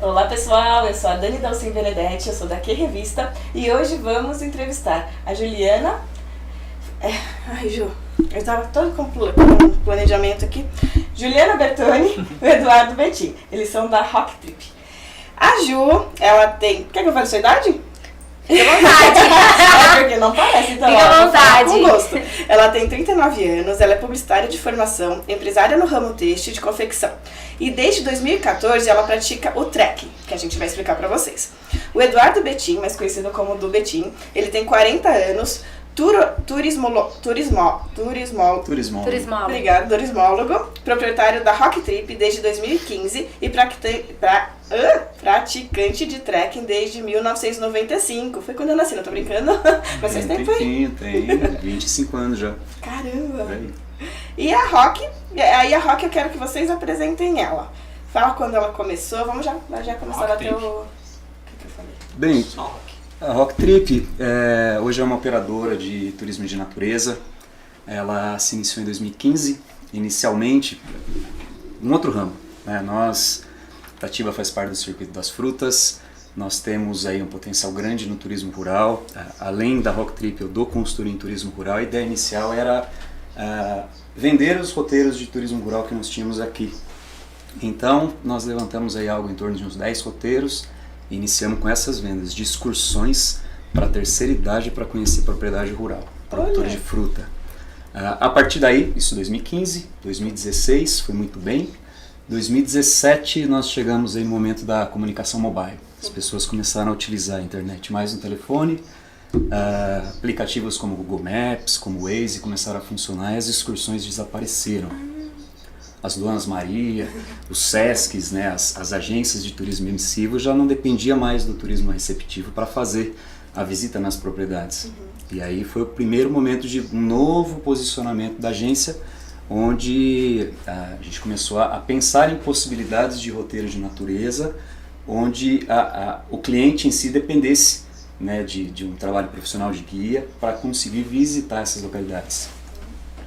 Olá pessoal, eu sou a Dani Dalcin Benedetti, eu sou da Que Revista e hoje vamos entrevistar a Juliana. Ai Ju, eu estava todo com planejamento aqui. Juliana Bertoni e o Eduardo Betim, eles são da Rock Trip. A Ju, ela tem... Quer que eu fale a sua idade? Fica à vontade. É porque não parece, então Fica à vontade. Com gosto. Ela tem 39 anos, ela é publicitária de formação, empresária no ramo têxtil de confecção. E desde 2014 ela pratica o trekking, que a gente vai explicar pra vocês. O Eduardo Betim, mais conhecido como Du Betim, ele tem 40 anos, turismólogo. Obrigada, turismólogo, proprietário da Rock Trip desde 2015 e praticante de trekking desde 1995. Foi quando eu nasci, não tô brincando? Mas faz tempo aí. Tem 25 anos já. Caramba! Aí. E a Rock, eu quero que vocês apresentem ela. Fala quando ela começou, vamos já começar a bater o... O que eu falei? Bem, a Rock Trip hoje é uma operadora de turismo de natureza. Ela se iniciou em 2015, inicialmente um outro ramo, né? Itatiba faz parte do Circuito das Frutas, nós temos aí um potencial grande no turismo rural. Além da Rock Trip, eu dou consultoria em turismo rural. A ideia inicial era vender os roteiros de turismo rural que nós tínhamos aqui. Então, nós levantamos aí algo em torno de uns 10 roteiros, e iniciamos com essas vendas de excursões para a terceira idade para conhecer propriedade rural, produtora de fruta. A partir daí, isso 2015, 2016 foi muito bem. 2017 nós chegamos aí no momento da comunicação mobile. As pessoas começaram a utilizar a internet mais no telefone, aplicativos como o Google Maps, como o Waze começaram a funcionar e as excursões desapareceram. As Donas Maria, os Sescs, né, as agências de turismo emissivo já não dependia mais do turismo receptivo para fazer a visita nas propriedades. E aí foi o primeiro momento de um novo posicionamento da agência, onde a gente começou a pensar em possibilidades de roteiro de natureza, onde o cliente em si dependesse, né, de um trabalho profissional de guia para conseguir visitar essas localidades.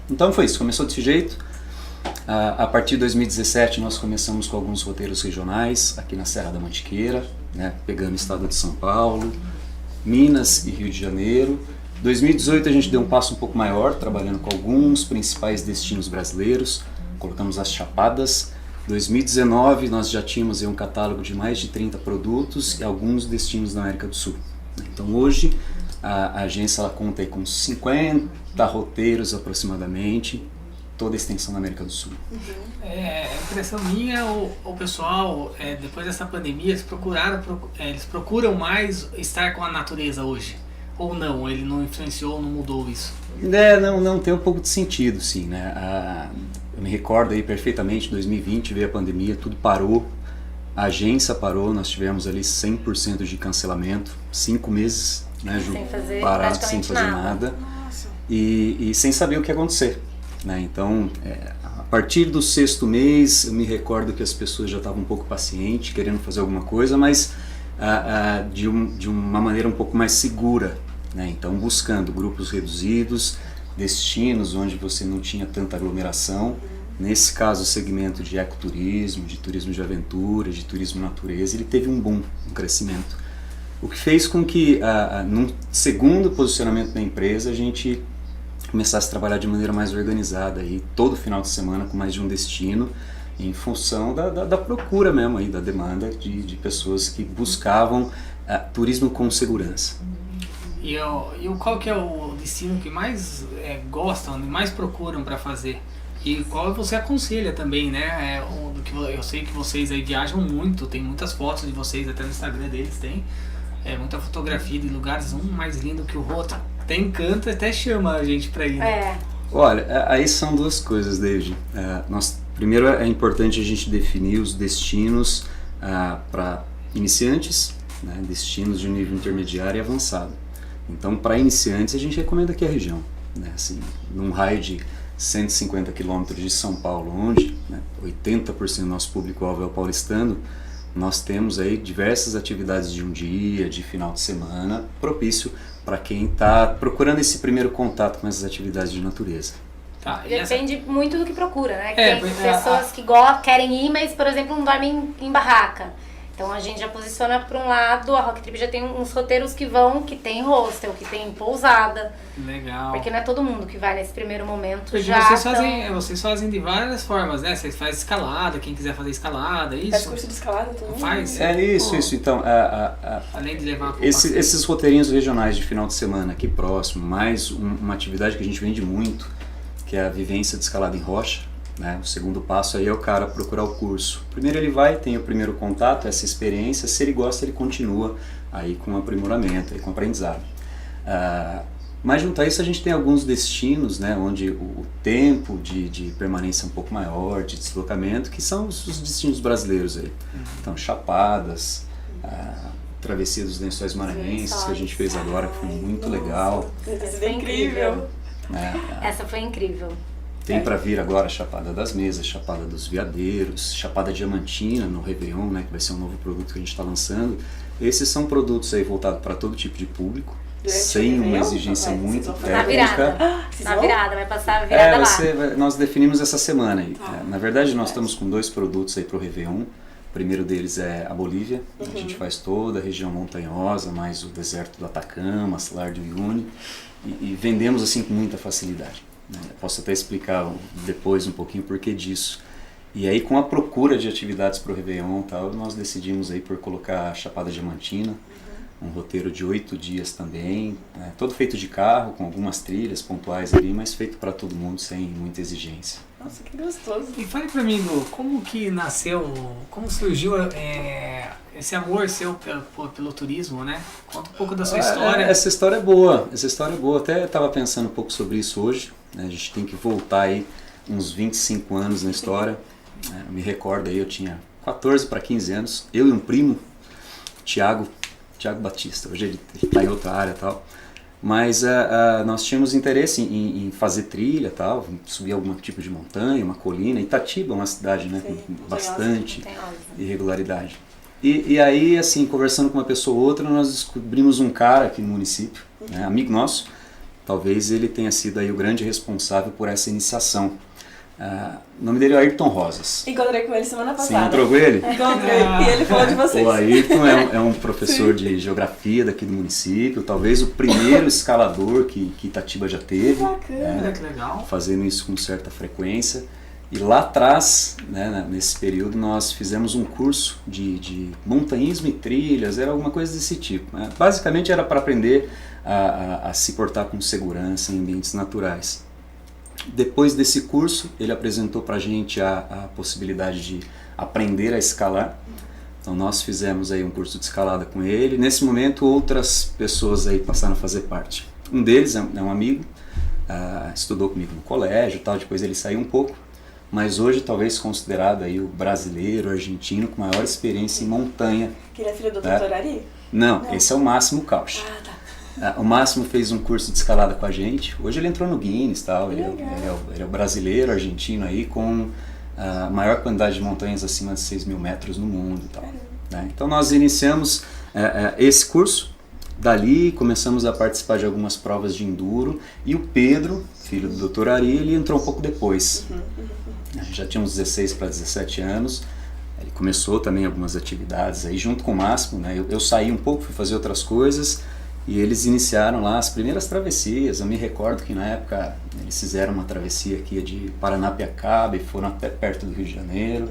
Então foi isso, começou desse jeito. A partir de 2017 nós começamos com alguns roteiros regionais aqui na Serra da Mantiqueira, né, pegando o estado de São Paulo, Minas e Rio de Janeiro. 2018 a gente deu um passo um pouco maior, trabalhando com alguns principais destinos brasileiros, colocamos as Chapadas. 2019 nós já tínhamos aí um catálogo de mais de 30 produtos e alguns destinos da América do Sul. Então hoje a agência ela conta aí com 50 roteiros aproximadamente, toda a extensão da América do Sul. Impressão minha, o pessoal, depois dessa pandemia, eles procuram mais estar com a natureza hoje. Ou não, ele não influenciou, não mudou isso? Não, tem um pouco de sentido, sim, né? Eu me recordo aí perfeitamente, 2020 veio a pandemia, tudo parou, a agência parou, nós tivemos ali 100% de cancelamento, 5 meses, né, Ju, parado, sem fazer nada. E sem saber o que ia acontecer, né? Então, a partir do 6º mês, eu me recordo que as pessoas já estavam um pouco pacientes, querendo fazer alguma coisa, mas de uma maneira um pouco mais segura, né? Então buscando grupos reduzidos, destinos onde você não tinha tanta aglomeração. Nesse caso o segmento de ecoturismo, de turismo de aventura, de turismo natureza, ele teve um boom, um crescimento. O que fez com que num segundo posicionamento da empresa a gente começasse a trabalhar de maneira mais organizada, aí, todo final de semana com mais de um destino, em função da procura mesmo, aí, da demanda de pessoas que buscavam turismo com segurança. E qual que é o destino que mais gostam, mais procuram para fazer? E qual você aconselha também, né? Eu sei que vocês aí viajam muito, tem muitas fotos de vocês, até no Instagram deles tem muita fotografia de lugares, um mais lindo que o outro. Até encanta, até chama a gente para ir, né? Olha, aí são duas coisas, David. Primeiro é importante a gente definir os destinos para iniciantes, né, destinos de nível intermediário e avançado. Então, para iniciantes, a gente recomenda aqui a região, né, assim, num raio de 150 quilômetros de São Paulo, onde, né, 80% do nosso público-alvo é o paulistano, nós temos aí diversas atividades de um dia, de final de semana, propício para quem está procurando esse primeiro contato com essas atividades de natureza. Tá, depende muito do que procura, né? Tem pessoas que querem ir, mas, por exemplo, não dormem em barraca. Então a gente já posiciona para um lado, a Rock Trip já tem uns roteiros que tem hostel, que tem pousada. Legal. Porque não é todo mundo que vai nesse primeiro momento. Porque já vocês fazem de várias formas, né? Vocês fazem escalada, quem quiser fazer escalada, é isso? Faz curso de escalada também? Faz? É isso. Então, além de levar esses roteirinhos regionais de final de semana aqui próximo, mais uma atividade que a gente vende muito, que é a vivência de escalada em rocha. Né? O segundo passo aí é o cara procurar o curso. Primeiro ele vai, tem o primeiro contato, essa experiência, se ele gosta ele continua aí com aprimoramento, aí com aprendizado. Mas junto a isso a gente tem alguns destinos, né, onde o tempo de permanência é um pouco maior, de deslocamento, que são os destinos brasileiros aí. Então Chapadas, Travessia dos Lençóis Maranhenses, que a gente fez agora, que foi muito legal. Essa foi incrível. Essa foi incrível. Tem para vir agora Chapada das Mesas, Chapada dos Veadeiros, Chapada Diamantina no Réveillon, né, que vai ser um novo produto que a gente está lançando. Esses são produtos aí voltados para todo tipo de público, sem uma exigência muito técnica. Na virada, vai passar a virada lá. Nós definimos essa semana aí. Na verdade, nós estamos com 2 produtos aí para o Réveillon. O primeiro deles é a Bolívia, a gente faz toda a região montanhosa, mais o deserto do Atacama, Salar de Uyuni, e vendemos assim com muita facilidade. Posso até explicar depois um pouquinho o porquê disso. E aí com a procura de atividades para o Réveillon e tal, nós decidimos aí por colocar a Chapada Diamantina, um roteiro de 8 dias também, todo feito de carro, com algumas trilhas pontuais ali, mas feito para todo mundo sem muita exigência. Nossa, que gostoso. E fale pra mim, Lu, como que nasceu, como surgiu esse amor seu pelo turismo, né? Conta um pouco da sua história. Essa história é boa, até estava pensando um pouco sobre isso hoje, né? A gente tem que voltar aí uns 25 anos na história. Eu me recordo aí, eu tinha 14 para 15 anos, eu e um primo, Tiago Batista, hoje ele está em outra área e tal. Mas nós tínhamos interesse em fazer trilha e tal, subir algum tipo de montanha, uma colina. Itatiba é uma cidade, né, com bastante irregularidade. E aí, assim, conversando com uma pessoa ou outra, nós descobrimos um cara aqui no município, né, amigo nosso. Talvez ele tenha sido aí o grande responsável por essa iniciação. O nome dele é Ayrton Rosas. Encontrei com ele semana passada. Você encontrou com ele? Encontrei, e ele falou de vocês. O Ayrton é um professor de geografia daqui do município, talvez o primeiro escalador que Itatiba já teve. Que bacana. Que legal. Fazendo isso com certa frequência. E lá atrás, né, nesse período, nós fizemos um curso de montanhismo e trilhas, era alguma coisa desse tipo. Né? Basicamente era para aprender a se portar com segurança em ambientes naturais. Depois desse curso, ele apresentou para a gente a possibilidade de aprender a escalar. Então nós fizemos aí um curso de escalada com ele. Nesse momento, outras pessoas aí passaram a fazer parte. Um deles é um amigo, estudou comigo no colégio e tal, depois ele saiu um pouco. Mas hoje talvez considerado aí o brasileiro, argentino com maior experiência em montanha. Que ele é filho do Dr. Ari? Não, esse é o Máximo Cauch. Tá. O Máximo fez um curso de escalada com a gente. Hoje ele entrou no Guinness, tal. Ele é o brasileiro, argentino aí com a maior quantidade de montanhas acima de 6 mil metros no mundo, tal. Né? Então nós iniciamos esse curso. Dali começamos a participar de algumas provas de enduro. E o Pedro, filho do Dr. Ari, ele entrou um pouco depois. Já tinha uns 16 para 17 anos. Ele começou também algumas atividades aí junto com o Máximo, né? Eu saí um pouco, fui fazer outras coisas. E eles iniciaram lá as primeiras travessias. Eu me recordo que na época eles fizeram uma travessia aqui de Paranapiacaba e foram até perto do Rio de Janeiro.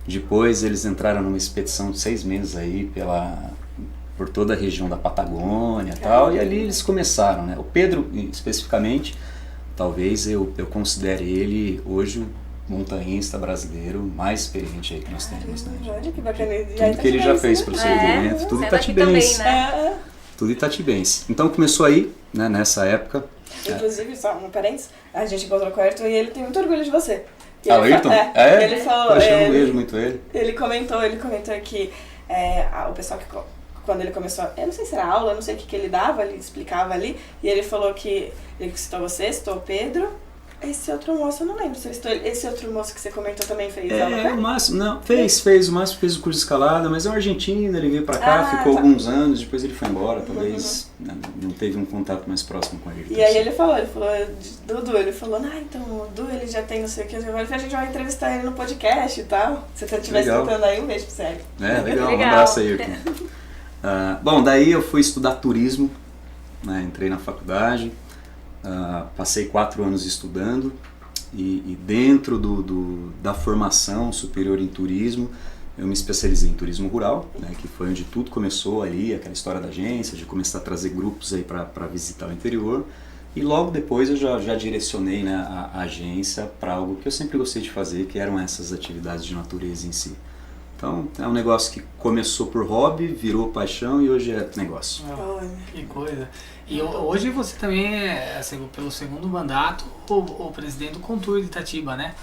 Depois eles entraram numa expedição de 6 meses aí por toda a região da Patagônia e tal. E ali eles começaram, né? O Pedro, especificamente, talvez eu considere ele hoje o montanhista brasileiro mais experiente aí que nós temos. Né? Olha que bacana. Tudo que ele já fez para o segmento, tudo itatibense. Né? Tudo itatibense. Então começou aí, né, nessa época. Inclusive, só um parênteses, a gente encontrou com o Ayrton e ele tem muito orgulho de você. O Ayrton? Ele falou... Poxa, eu não vejo muito ele. Ele comentou que o pessoal que quando ele começou, eu não sei se era aula, eu não sei o que ele dava, ele explicava ali, e ele falou que ele citou você, citou o Pedro, Esse outro moço, eu não lembro se esse outro moço que você comentou também fez aula, É, né? o Márcio, não, fez, o Márcio fez o curso de escalada, mas é um argentino, ele veio pra cá, Ah, ficou tá. alguns anos, depois ele foi embora, talvez não teve um contato mais próximo com ele. E aí ele falou, Dudu, ele falou, então o Dudu, ele já tem não sei o que, agora a gente vai entrevistar ele no podcast e tal. Se você estiver Legal. escutando aí, um beijo pro Sérgio. É, legal, um Legal. abraço aí. Bom, daí eu fui estudar turismo, né, entrei na faculdade, passei 4 anos estudando, e dentro da formação superior em turismo, eu me especializei em turismo rural, né, que foi onde tudo começou ali, aquela história da agência, de começar a trazer grupos aí para visitar o interior. E logo depois eu já direcionei, né, a agência para algo que eu sempre gostei de fazer, que eram essas atividades de natureza em si. Então é um negócio que começou por hobby, virou paixão e hoje é negócio. Olha. Que coisa. E hoje você também é, pelo segundo mandato, o presidente do Contour de Itatiba, né?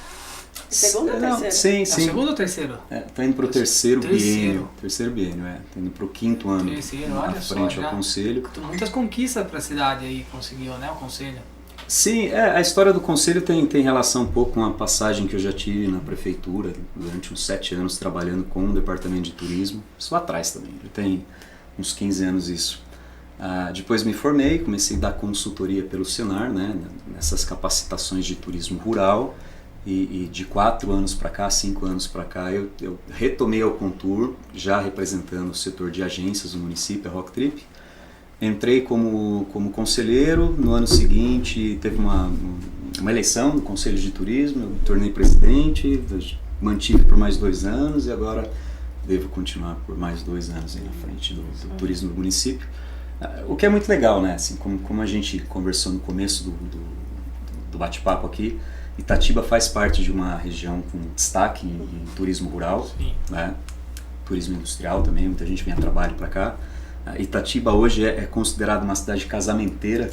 Segundo ou Não, terceiro? sim, É o sim. segundo ou terceiro? Tá indo pro terceiro Terceiro. biênio. Terceiro biênio, Tá indo pro 5º ano. Terceiro, à olha só, frente já. ao conselho. Muitas conquistas para a cidade aí conseguiu, né? O conselho. Sim, a história do conselho tem relação um pouco com a passagem que eu já tive na prefeitura, durante uns 7 anos trabalhando com o departamento de turismo. Isso lá atrás também, já tem uns 15 anos isso. Depois me formei, comecei a dar consultoria pelo Senar, né, nessas capacitações de turismo rural, e de 4 anos para cá, 5 anos para cá, eu retomei ao Contour, já representando o setor de agências do município, a Rock Trip. Entrei como conselheiro, no ano seguinte teve uma eleição no Conselho de Turismo, eu me tornei presidente, mantive por mais 2 anos e agora devo continuar por mais 2 anos aí na frente do turismo do município. O que é muito legal, né? Assim, como a gente conversou no começo do bate-papo aqui, Itatiba faz parte de uma região com destaque em turismo rural, né? Turismo industrial também, muita gente vem a trabalho para cá. Itatiba hoje é considerada uma cidade casamenteira.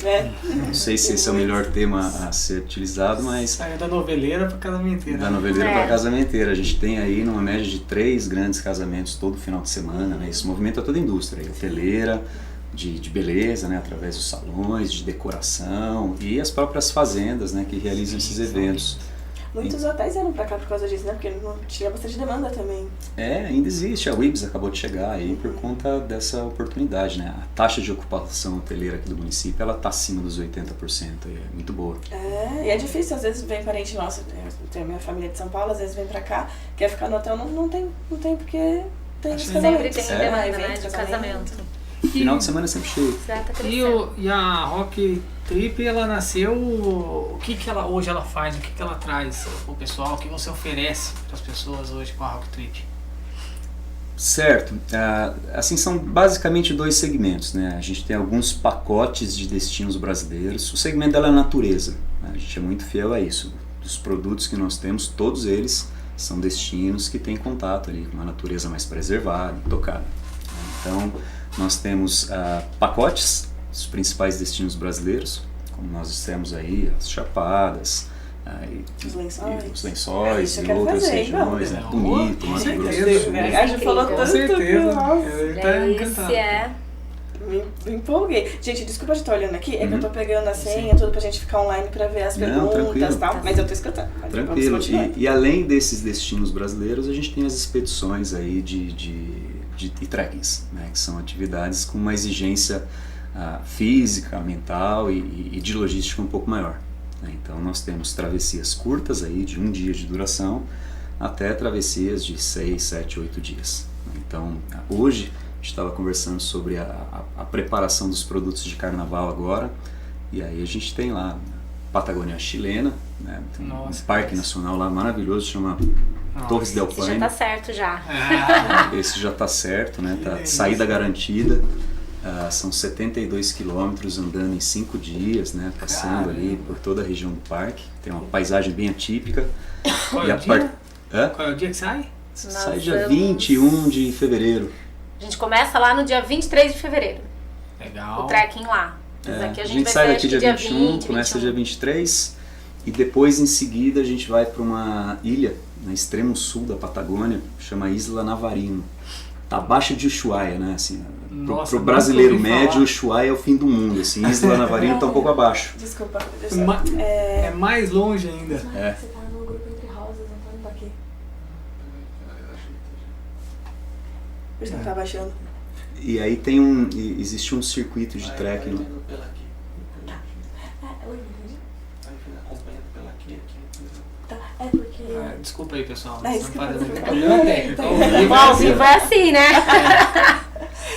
Não sei se esse é o melhor tema a ser utilizado, mas... Saiu da noveleira para casamenteira. Da noveleira para casamenteira. A gente tem aí numa média de 3 grandes casamentos todo final de semana, né? Isso movimenta toda a indústria, hoteleira, de beleza, né? Através dos salões, de decoração e as próprias fazendas, né? Que realizam esses eventos. Muitos hotéis vieram pra cá por causa disso, né? Porque não tinha bastante demanda também. Ainda existe. A Wibs acabou de chegar aí por conta dessa oportunidade, né? A taxa de ocupação hoteleira aqui do município, ela tá acima dos 80%, e é muito boa. E é difícil, às vezes vem parente nosso, eu tenho minha família de São Paulo, às vezes vem pra cá, quer ficar no hotel, não tem porque tem os Sempre casamentos. tem demanda, né, eventos, de casamento. Final de semana é sempre cheio. Já tá crescendo. E a Rock Trip, ela nasceu, o que ela hoje ela faz, o que ela traz pro pessoal, o que você oferece para as pessoas hoje com a Rock Trip? Certo. Assim, são basicamente 2 segmentos, né? A gente tem alguns pacotes de destinos brasileiros. O segmento dela é a natureza, né? A gente é muito fiel a isso. Dos produtos que nós temos, todos eles são destinos que têm contato ali com uma natureza mais preservada, intocada. Então, nós temos pacotes, os principais destinos brasileiros, como nós dissemos aí, as Chapadas, os lençóis e outras regiões, né? Bonito, Mato Grosso do Sul. A gente falou Com tanto certeza. nossa. Eu tá encantado. Me empolguei. Gente, desculpa de estar olhando aqui, é que eu tô pegando a senha, tudo pra gente ficar online pra ver as perguntas tranquilo. e tal, mas eu tô escutando. Mas vamos Tranquilo. continuar. E além desses destinos brasileiros, a gente tem as expedições aí de trekkings, né? Que são atividades com uma exigência física, mental e de logística um pouco maior, né? Então nós temos travessias curtas aí de 1 dia de duração até travessias de 6, 7, 8 dias. Então hoje a gente estava conversando sobre a preparação dos produtos de carnaval agora, e aí a gente tem lá Patagônia chilena, né? Tem um parque nacional lá maravilhoso, chama Torres del Esse Paine. já tá certo já. Esse já está certo, né? Tá saída garantida. São 72 quilômetros andando em 5 dias, né? Passando ali por toda a região do parque. Tem uma paisagem bem atípica. Qual E é a o dia? Hã? Qual é o dia que sai? Sai dia 21 de fevereiro. A gente começa lá no dia 23 de fevereiro. Legal. O trekking lá. Mas aqui A a gente vai sai sair, daqui acho que dia 21, 20, começa 21. dia 23 e depois em seguida a gente vai para uma ilha no extremo sul da Patagônia, chama Isla Navarino. tá abaixo de Ushuaia, né? Assim, Nossa, pro brasileiro nunca ouvi médio, falar. Ushuaia é o fim do mundo, assim. Isla Navarino tá um pouco abaixo. Desculpa. É mais longe ainda. É. Você tá no grupo Entre Rosas, Antônio tá aqui. Por isso que não tá baixando. E aí existe um circuito de trekking. Né? Oi, entendi. Tá, é porque... Desculpa aí, pessoal. Ah, Não desculpa, para, desculpa. tem problema técnico. Ao vivo Bom, é ao assim. vivo é assim, né?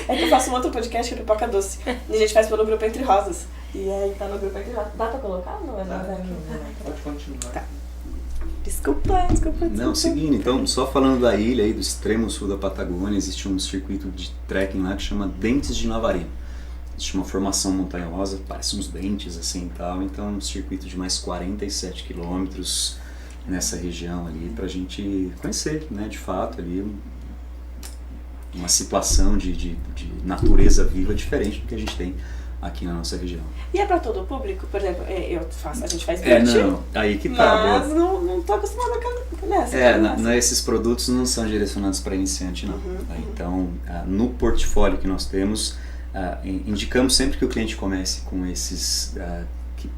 É que eu faço um outro podcast que é do Pipoca Doce. E a gente faz pelo grupo Entre Rosas. E aí tá no grupo Entre Rosas. Dá pra colocar ou não? Pode continuar. Tá. Desculpa. Não, seguindo, então, só falando da ilha aí, do extremo sul da Patagônia, existe um circuito de trekking lá que chama Dentes de Navarino. Existe uma formação montanhosa, parece uns dentes assim e tal, então um circuito de mais 47 quilômetros nessa região ali pra gente conhecer, né, de fato ali uma situação de natureza viva diferente do que a gente tem aqui na nossa região. E é pra todo o público? Por exemplo, a gente faz beach, Não, aí que tá. mas não tô acostumada com essa. Esses produtos não são direcionados para iniciante, não. Então, no portfólio que nós temos, indicamos sempre que o cliente comece com esses que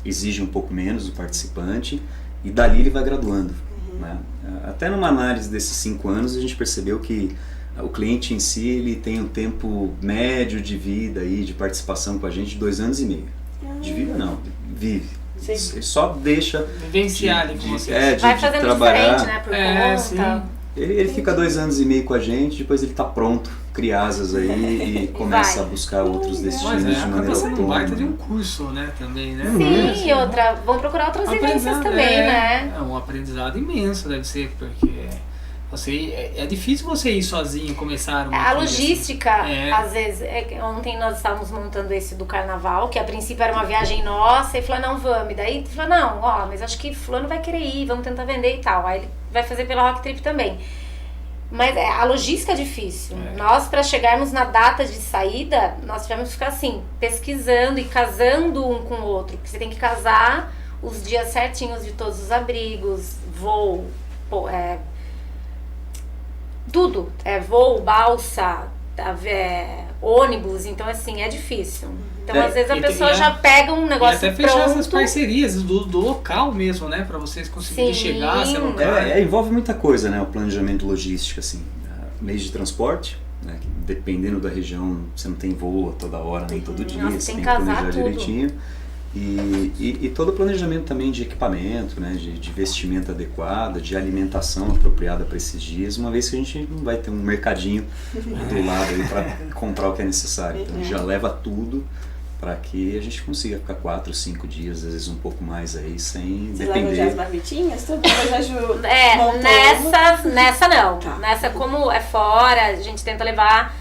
exigem um pouco menos do participante e dali ele vai graduando. Né? Até numa análise desses 5 anos a gente percebeu que o cliente em si ele tem um tempo médio de vida aí, de participação com a gente de 2 anos e meio. De vida não, vive. Sim. Ele só deixa Vivenciar ali com vocês. Vai fazendo trabalhar. diferente, né? Por sim. conta. Ele fica 2 anos e meio com a gente, depois ele tá pronto, cria asas aí e começa vai. a buscar outros Mas destinos de acaba maneira sendo um baita de um autônoma. curso, né, também, né? Sim, e outra, vão procurar outras vivências também, né? É um aprendizado imenso, deve ser, porque é difícil você ir sozinho, começar uma A trilha logística, assim. às vezes, ontem nós estávamos montando esse do carnaval, que a princípio era uma viagem nossa, e falou, não, vamos. E daí falou, não, mas acho que fulano vai querer ir, vamos tentar vender e tal. Aí ele vai fazer pela Rock Trip também. Mas a logística é difícil. Nós, para chegarmos na data de saída, nós tivemos que ficar assim, pesquisando e casando um com o outro. Porque você tem que casar os dias certinhos de todos os abrigos, voo, tudo. Voo, balsa, ônibus. Então, assim, é difícil. Então, às vezes a pessoa já pega um negócio e até fechar pronto. essas parcerias do local mesmo, né? Pra vocês conseguirem Sim. chegar, se alocar. Envolve muita coisa, né? O planejamento logístico, assim. Meios de transporte, né? Que dependendo da região, você não tem voo toda hora, nem todo dia, Nossa, você tem tem que que casar planejar tudo. direitinho. E todo o planejamento também de equipamento, né? De vestimenta adequada, de alimentação apropriada para esses dias, uma vez que a gente não vai ter um mercadinho do lado aí para comprar o que é necessário. Então a gente já leva tudo para que a gente consiga ficar 4, 5 dias, às vezes um pouco mais aí, sem Vocês levam já as depender. marmitinhas, tudo, mas a Ju montando. Nessa não. Tá. Nessa, como é fora, a gente tenta levar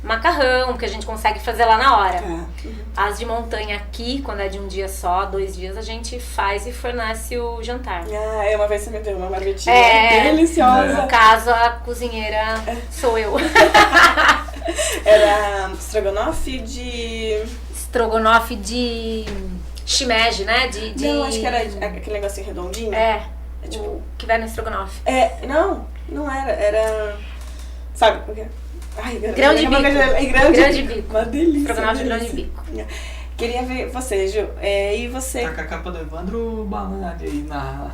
macarrão, que a gente consegue fazer lá na hora. Tá. As de montanha aqui, quando é de um dia só, 2 dias, a gente faz e fornece o jantar. Uma vez você me deu uma marmitinha É. deliciosa. No caso, a cozinheira sou eu. Era estrogonofe de... Estrogonofe de shimeji, né? Não, acho que era aquele negocinho redondinho. É, tipo- o que vai no estrogonofe. Não era. Era... Sabe o que? Ai, Grão de bico. Grão de bico. Uma delícia. Estrogonofe de grão de delícia. bico. Queria ver você, Ju. E você... Tá com a capa do Evandro Balani aí na...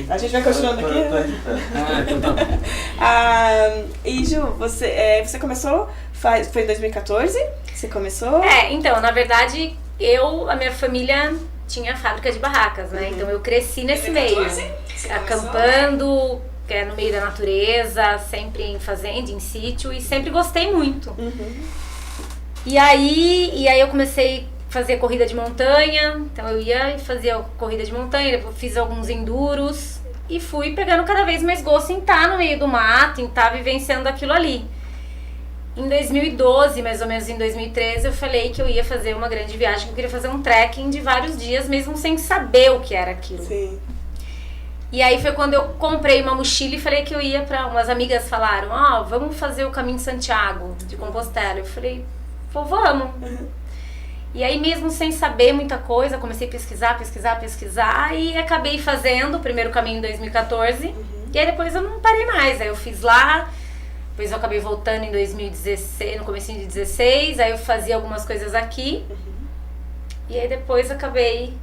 A gente vai continuando aqui? Tô editando. Então tá bom. E Ju, você começou, foi em 2014? Você começou? Então, na verdade, a minha família tinha fábrica de barracas, né? Então eu cresci nesse meio. 2014? Você Acampando, que é no meio da natureza, sempre em fazenda, em sítio, e sempre gostei muito. E aí eu comecei a fazer corrida de montanha, então eu ia e fazia corrida de montanha, depois fiz alguns enduros e fui pegando cada vez mais gosto em estar no meio do mato, em estar vivenciando aquilo ali. Em 2012, mais ou menos em 2013, eu falei que eu ia fazer uma grande viagem, que eu queria fazer um trekking de vários dias, mesmo sem saber o que era aquilo. Sim. E aí foi quando eu comprei uma mochila e falei que eu ia pra... Umas amigas falaram, vamos fazer o Caminho de Santiago, de Compostela. Eu falei, vamos. E aí mesmo sem saber muita coisa, comecei a pesquisar e acabei fazendo o primeiro caminho em 2014. E aí depois eu não parei mais, aí eu fiz lá, depois eu acabei voltando em 2016, no comecinho de 16, aí eu fazia algumas coisas aqui. E aí depois acabei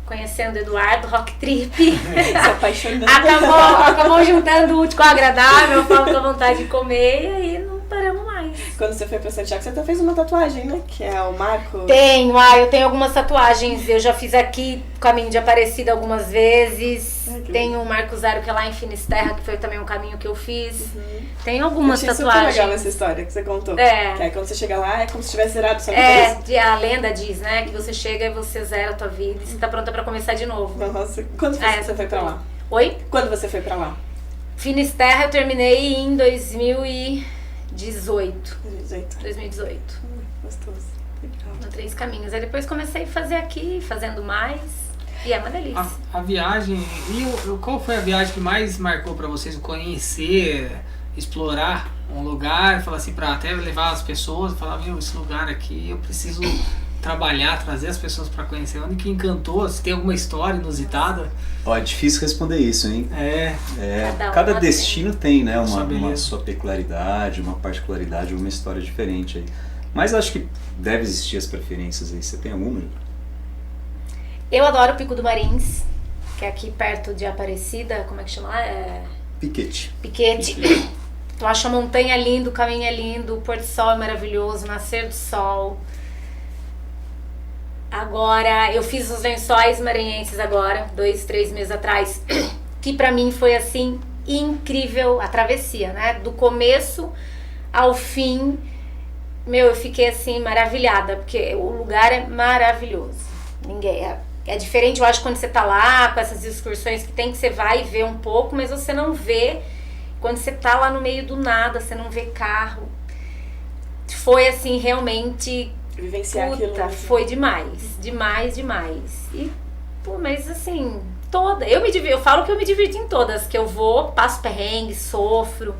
conhecendo o Eduardo, Rock Trip. Se apaixonando. acabou juntando o útil com o agradável, falando com a vontade de comer, e aí não paramos mais. Quando você foi pra Santiago, você até fez uma tatuagem, né? Que é o Marco. Eu tenho algumas tatuagens. Eu já fiz aqui Caminho de Aparecida algumas vezes. Tenho o Marco Zero, que é lá em Finisterra, que foi também um caminho que eu fiz. Tenho algumas Eu achei tatuagens. super legal essa história que você contou. É. Que aí quando você chega lá, é como se tivesse zerado sua vida. A lenda diz, né? Que você chega e você zera a tua vida e você tá pronta pra começar de novo. Nossa, quando você foi pra lá? Oi? Quando você foi pra lá? Finisterra eu terminei em 2018. 2018. Gostoso. Legal. No Três Caminhos. Aí depois comecei a fazer aqui, fazendo mais. E é uma delícia. A viagem, qual foi a viagem que mais marcou pra vocês? Conhecer, explorar um lugar, falar assim, pra até levar as pessoas, falar, meu, esse lugar aqui eu preciso trabalhar, trazer as pessoas pra conhecer. Onde que encantou? Se tem alguma história inusitada? Ó, é difícil responder isso, hein? Cada destino tem, né, uma sua peculiaridade, uma particularidade, uma história diferente aí. Mas acho que deve existir as preferências aí. Você tem alguma? Eu adoro o Pico do Marins, que é aqui perto de Aparecida. Como é que chama lá? Piquete. Eu acho a montanha linda, o caminho é lindo, o pôr do sol é maravilhoso, o nascer do sol. Agora, eu fiz os Lençóis Maranhenses agora, 2, 3 meses atrás, que pra mim foi assim, incrível a travessia, né? Do começo ao fim, eu fiquei assim maravilhada, porque o lugar é maravilhoso. É diferente, eu acho, quando você tá lá, com essas excursões que tem, que você vai e vê um pouco, mas você não vê, quando você tá lá no meio do nada, você não vê carro. Foi assim, realmente... Vivenciar aquilo. Foi demais. E, mas assim, eu falo que eu me divirto em todas, que eu vou, passo perrengue, sofro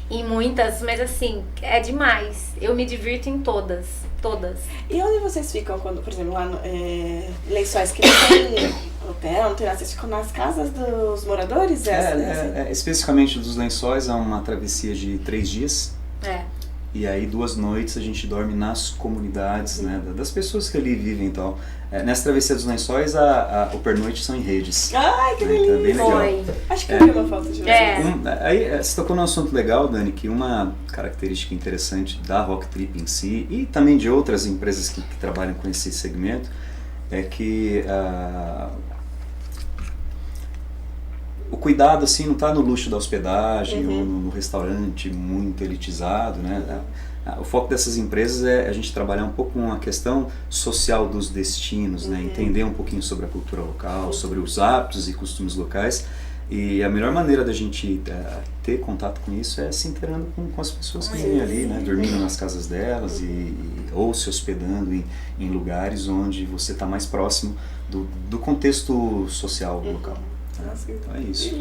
em muitas, mas assim, é demais. Eu me divirto em todas. E onde vocês ficam quando, por exemplo, lá no Lençóis, que não tem hotel, não tem nada, vocês ficam nas casas dos moradores? Especificamente dos Lençóis, é uma travessia de 3 dias. E aí 2 noites a gente dorme nas comunidades, né, das pessoas que ali vivem e tal. Nessa travessia dos Lençóis, o pernoite são em redes. Ai, que delícia! Então é bem legal. Acho que eu vi uma foto de vocês. Aí você tocou num assunto legal, Dani, que uma característica interessante da Rock Trip em si, e também de outras empresas que trabalham com esse segmento, é que o cuidado assim não está no luxo da hospedagem ou no restaurante muito elitizado, né? O foco dessas empresas é a gente trabalhar um pouco com a questão social dos destinos, né? Entender um pouquinho sobre a cultura local, sobre os hábitos e costumes locais. E a melhor maneira da gente ter contato com isso é se inteirando com as pessoas que vivem ali, né? Dormindo nas casas delas ou se hospedando em lugares onde você está mais próximo do contexto social local. Então é isso.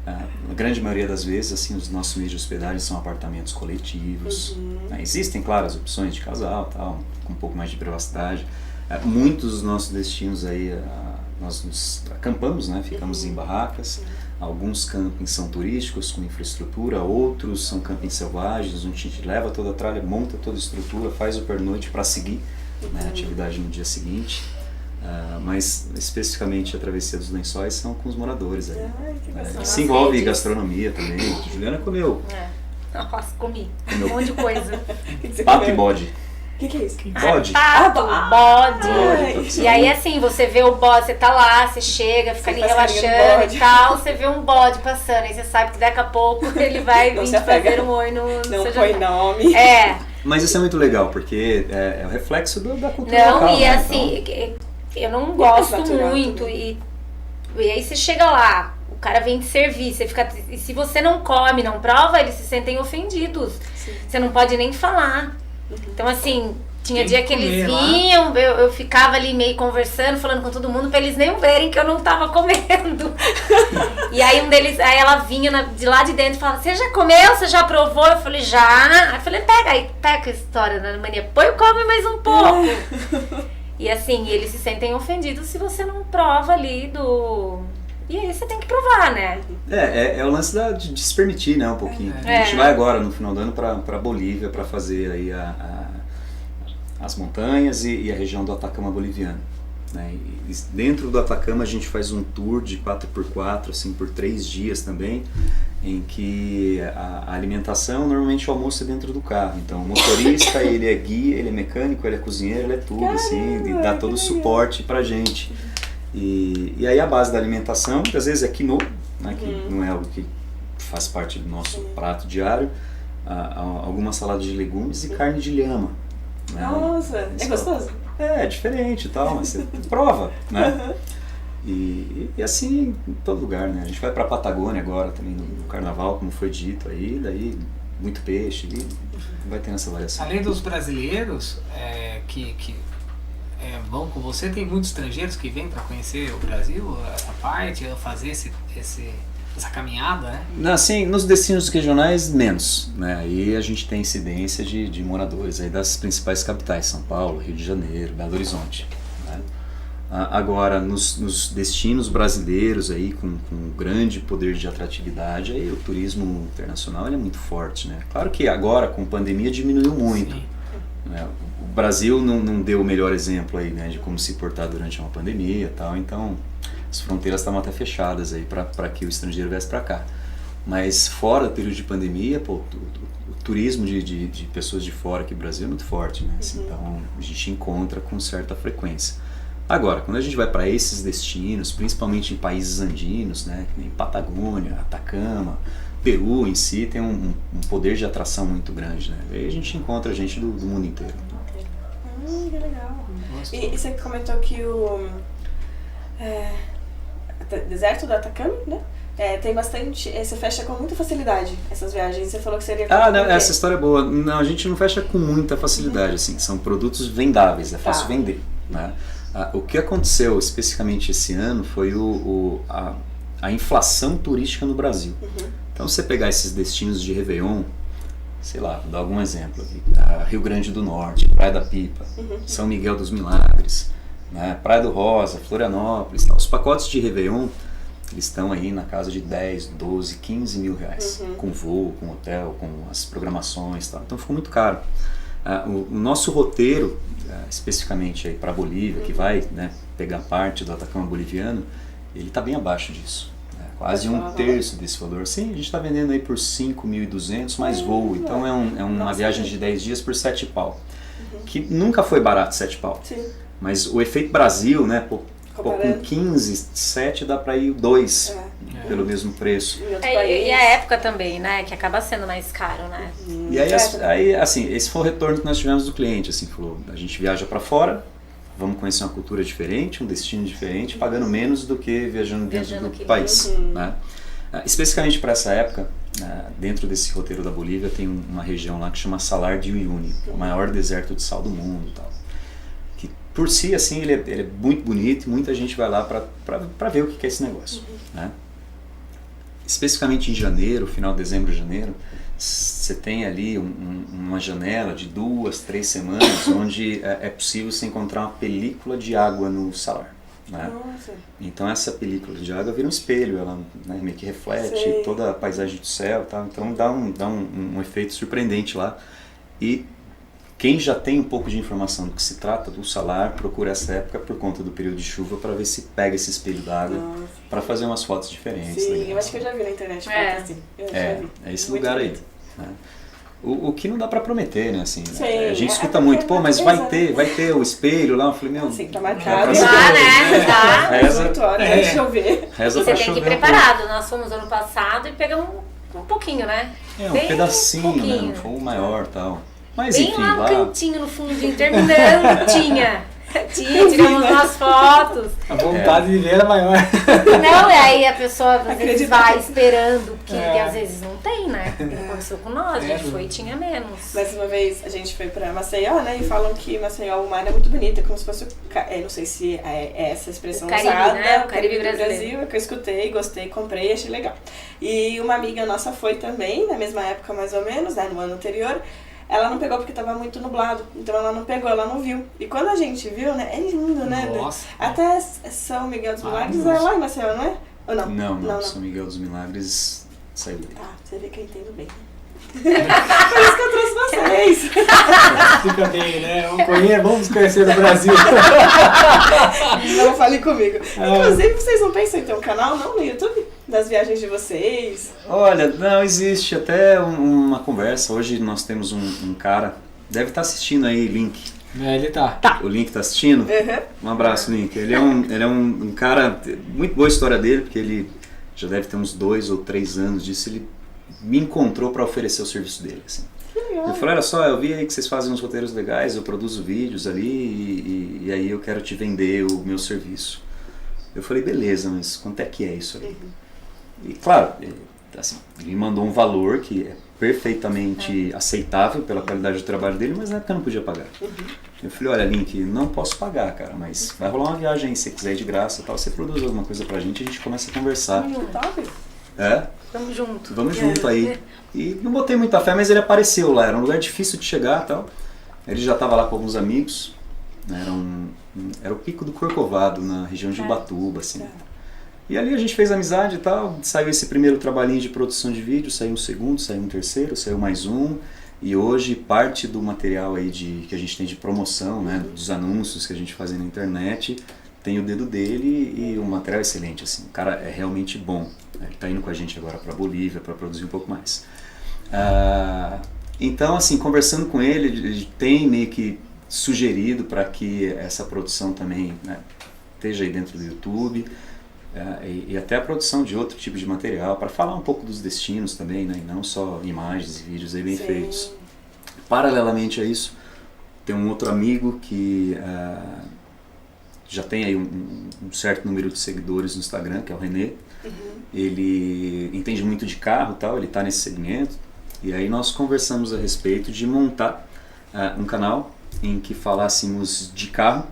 A grande maioria das vezes, assim, os nossos meios de hospedagem são apartamentos coletivos. Existem, claro, as opções de casal, tal, com um pouco mais de privacidade. Muitos dos nossos destinos aí, nós nos acampamos, né? Ficamos em barracas. Alguns campings são turísticos, com infraestrutura, outros são campings selvagens, onde a gente leva toda a tralha, monta toda a estrutura, faz o pernoite para seguir, né, a atividade no dia seguinte. Mas especificamente a travessia dos Lençóis são com os moradores aí. Que se envolve gastronomia também. A Juliana comeu. Nossa, comi. Um monte de coisa. Pato e bode. O que é isso? Bode? Pato, bode. E aí assim, você vê o bode, você tá lá, você chega, fica ali relaxando e tal, você vê um bode passando, aí você sabe que daqui a pouco ele vai vir te fazer um oi no Não foi nome. Mas isso é muito legal, porque é o reflexo da cultura local. Não, e assim... Então... Eu não gosto muito e aí você chega lá, o cara vem te servir, e se você não come, não prova, eles se sentem ofendidos. Você não pode nem falar. Então assim, tinha dia que eles vinham, eu ficava ali meio conversando, falando com todo mundo, pra eles nem verem que eu não tava comendo. E aí aí ela vinha de lá de dentro e falava, você já comeu? Você já provou? Eu falei, já. Aí eu falei, pega a história na mania, põe e come mais um pouco. E assim, eles se sentem ofendidos se você não prova ali E aí você tem que provar, né? É o lance de se permitir, né, um pouquinho. A gente vai agora, no final do ano, para Bolívia, para fazer aí as montanhas e a região do Atacama boliviano. Né? E dentro do Atacama a gente faz um tour de 4x4, assim, por 3 dias também, em que a alimentação, normalmente o almoço é dentro do carro. Então o motorista, ele é guia, ele é mecânico, ele é cozinheiro, ele é tudo, assim, e dá todo o suporte pra gente. E aí a base da alimentação, que às vezes é quinoa, né, que não é algo que faz parte do nosso prato diário, alguma salada de legumes e carne de lhama. Né? Nossa, é gostoso? É diferente e tal, mas você prova, né? E assim em todo lugar, né? A gente vai pra Patagônia agora também no carnaval, como foi dito aí, daí muito peixe, e vai ter essa variação. Além dos brasileiros que vão com você, tem muitos estrangeiros que vêm para conhecer o Brasil, essa parte, fazer essa caminhada, né? Assim, nos destinos regionais, menos, né? Aí a gente tem incidência de moradores aí das principais capitais, São Paulo, Rio de Janeiro, Belo Horizonte, né? Agora, nos destinos brasileiros aí, com grande poder de atratividade, aí o turismo internacional ele é muito forte, né? Claro que agora, com pandemia, diminuiu muito. Né? O Brasil não deu o melhor exemplo aí, né, de como se portar durante uma pandemia e tal, então as fronteiras estavam até fechadas aí para que o estrangeiro viesse para cá. Mas fora do período de pandemia, pô, o turismo de pessoas de fora aqui no Brasil é muito forte, né? Assim, então a gente encontra com certa frequência. Agora, quando a gente vai para esses destinos, principalmente em países andinos, né, em Patagônia, Atacama, Peru em si tem um poder de atração muito grande, né? Aí a gente encontra gente do mundo inteiro. Que legal. E você comentou que o deserto do Atacama, né? Tem bastante. Você fecha com muita facilidade essas viagens. Você falou que seria. Não, essa história é boa. Não, a gente não fecha com muita facilidade, assim. São produtos vendáveis, é fácil vender, né? O que aconteceu especificamente esse ano foi a inflação turística no Brasil. Então, se você pegar esses destinos de Réveillon, sei lá, vou dar algum exemplo aqui, Rio Grande do Norte, Praia da Pipa, São Miguel dos Milagres, né, Praia do Rosa, Florianópolis, tal. Os pacotes de Réveillon, eles estão aí na casa de 10, 12, 15 mil reais, com voo, com hotel, com as programações, tal. Então ficou muito caro. O nosso roteiro, especificamente para a Bolívia, que vai, né, pegar parte do Atacama boliviano, ele está bem abaixo disso. Quase um terço desse valor. Sim, a gente está vendendo aí por 5.200 mais voo. Então é uma viagem de 10 dias por 7 pau. Que nunca foi barato 7 pau. Sim. Mas o efeito Brasil, né? Com 15, 7 dá para ir 2 pelo mesmo preço. E a época também, né? Que acaba sendo mais caro, né? E aí, assim, esse foi o retorno que nós tivemos do cliente. Assim, falou, a gente viaja para fora, vamos conhecer uma cultura diferente, um destino diferente, pagando menos do que viajando dentro do país. Né? Especificamente para essa época, dentro desse roteiro da Bolívia, tem uma região lá que chama Salar de Uyuni, o maior deserto de sal do mundo. Tal. Que por si, assim, ele é muito bonito e muita gente vai lá para ver o que é esse negócio. Né? Especificamente em janeiro, final de dezembro, janeiro, você tem ali uma janela de 2, 3 semanas onde é possível você encontrar uma película de água no salar. Né? Então essa película de água vira um espelho, ela, né, meio que reflete toda a paisagem do céu, tá? Então dá um efeito surpreendente lá. E quem já tem um pouco de informação do que se trata do salar, procura essa época por conta do período de chuva para ver se pega esse espelho d'água para fazer umas fotos diferentes. Sim, eu acho que eu já vi na internet. Assim. É esse muito lugar bonito. Aí. Né? O que não dá pra prometer, né, assim, sim, a gente escuta muito, pô, mas vai ter o espelho lá, eu falei, meu... Assim, tá marcado. Né? Tá. Reza, 8 horas, deixa eu ver. Reza e pra você tem que ir preparado, nós fomos ano passado e pegamos um pouquinho, né? Um pedacinho, né, não foi o maior e tal. Mas bem enfim, lá no cantinho, no fundinho, terminando, tinha, tiramos umas fotos. A vontade de ver era maior. Não, e aí a pessoa às vezes vai esperando, porque às vezes não tem, né? Aconteceu com nós, a gente foi e tinha menos. Mas uma vez a gente foi pra Maceió, né, e falam que Maceió, o mar é muito bonito, é como se fosse, não sei se é essa expressão Caribe, usada, né? o Caribe Brasil, é que eu escutei, gostei, comprei, achei legal. E uma amiga nossa foi também, na mesma época mais ou menos, né, no ano anterior. Ela não pegou porque estava muito nublado, então ela não pegou, ela não viu. E quando a gente viu, né, é lindo, né? Nossa. Até São Miguel dos Milagres é lá em Maceió, não é? Ou não? Não. São Miguel dos Milagres saiu dele. Ah, você vê que eu entendo bem. Por isso que eu trouxe vocês. Fica bem, né? Vamos conhecer o Brasil. Não fale comigo. Inclusive, vocês não pensam em ter um canal, não, no YouTube? Das viagens de vocês? Olha, não, existe até uma conversa. Hoje nós temos um cara, deve estar assistindo aí, Link. Ele tá. O Link tá assistindo? Uhum. Um abraço, Link. Ele é um cara, muito boa a história dele, porque ele já deve ter uns 2 ou 3 anos disso. Ele me encontrou para oferecer o serviço dele, assim. Eu falei, olha só, eu vi aí que vocês fazem uns roteiros legais, eu produzo vídeos ali e aí eu quero te vender o meu serviço. Eu falei, beleza, mas quanto é que é isso aí? E claro, assim, ele me mandou um valor que é perfeitamente aceitável pela qualidade do trabalho dele, mas na época eu não podia pagar. Eu falei, olha, Link, não posso pagar, cara, mas vai rolar uma viagem aí, se você quiser ir de graça e tal, você produz alguma coisa pra gente e a gente começa a conversar. Top. Vamos junto. Vamos junto aí. E não botei muita fé, mas ele apareceu lá, era um lugar difícil de chegar e tal. Ele já estava lá com alguns amigos, né? Era o Pico do Corcovado, na região de Ubatuba, assim. E ali a gente fez amizade e tal, saiu esse primeiro trabalhinho de produção de vídeo, saiu um segundo, saiu um terceiro, saiu mais um. E hoje parte do material aí que a gente tem de promoção, né, dos anúncios que a gente faz na internet, tem o dedo dele e o material é excelente, assim, o cara é realmente bom. Ele está indo com a gente agora para Bolívia para produzir um pouco mais. Então, assim, conversando com ele tem meio que sugerido para que essa produção também, né, esteja aí dentro do YouTube, e até a produção de outro tipo de material, para falar um pouco dos destinos também, né, e não só imagens e vídeos aí bem feitos. Paralelamente a isso, tem um outro amigo que já tem aí um certo número de seguidores no Instagram, que é o Renê. Ele entende muito de carro e tal, ele está nesse segmento. E aí nós conversamos a respeito de montar um canal em que falássemos de carro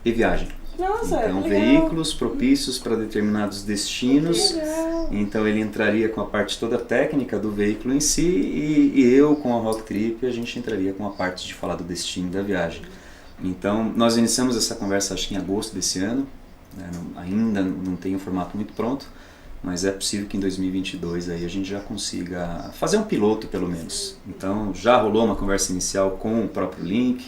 e viagem. Nossa, então, legal. veículos propícios para determinados destinos. Então ele entraria com a parte toda técnica do veículo em si e eu com a Rock Trip a gente entraria com a parte de falar do destino da viagem. Então nós iniciamos essa conversa acho que em agosto desse ano, né? Ainda não tem um formato muito pronto, mas é possível que em 2022 aí a gente já consiga fazer um piloto pelo menos. Então já rolou uma conversa inicial com o próprio Link,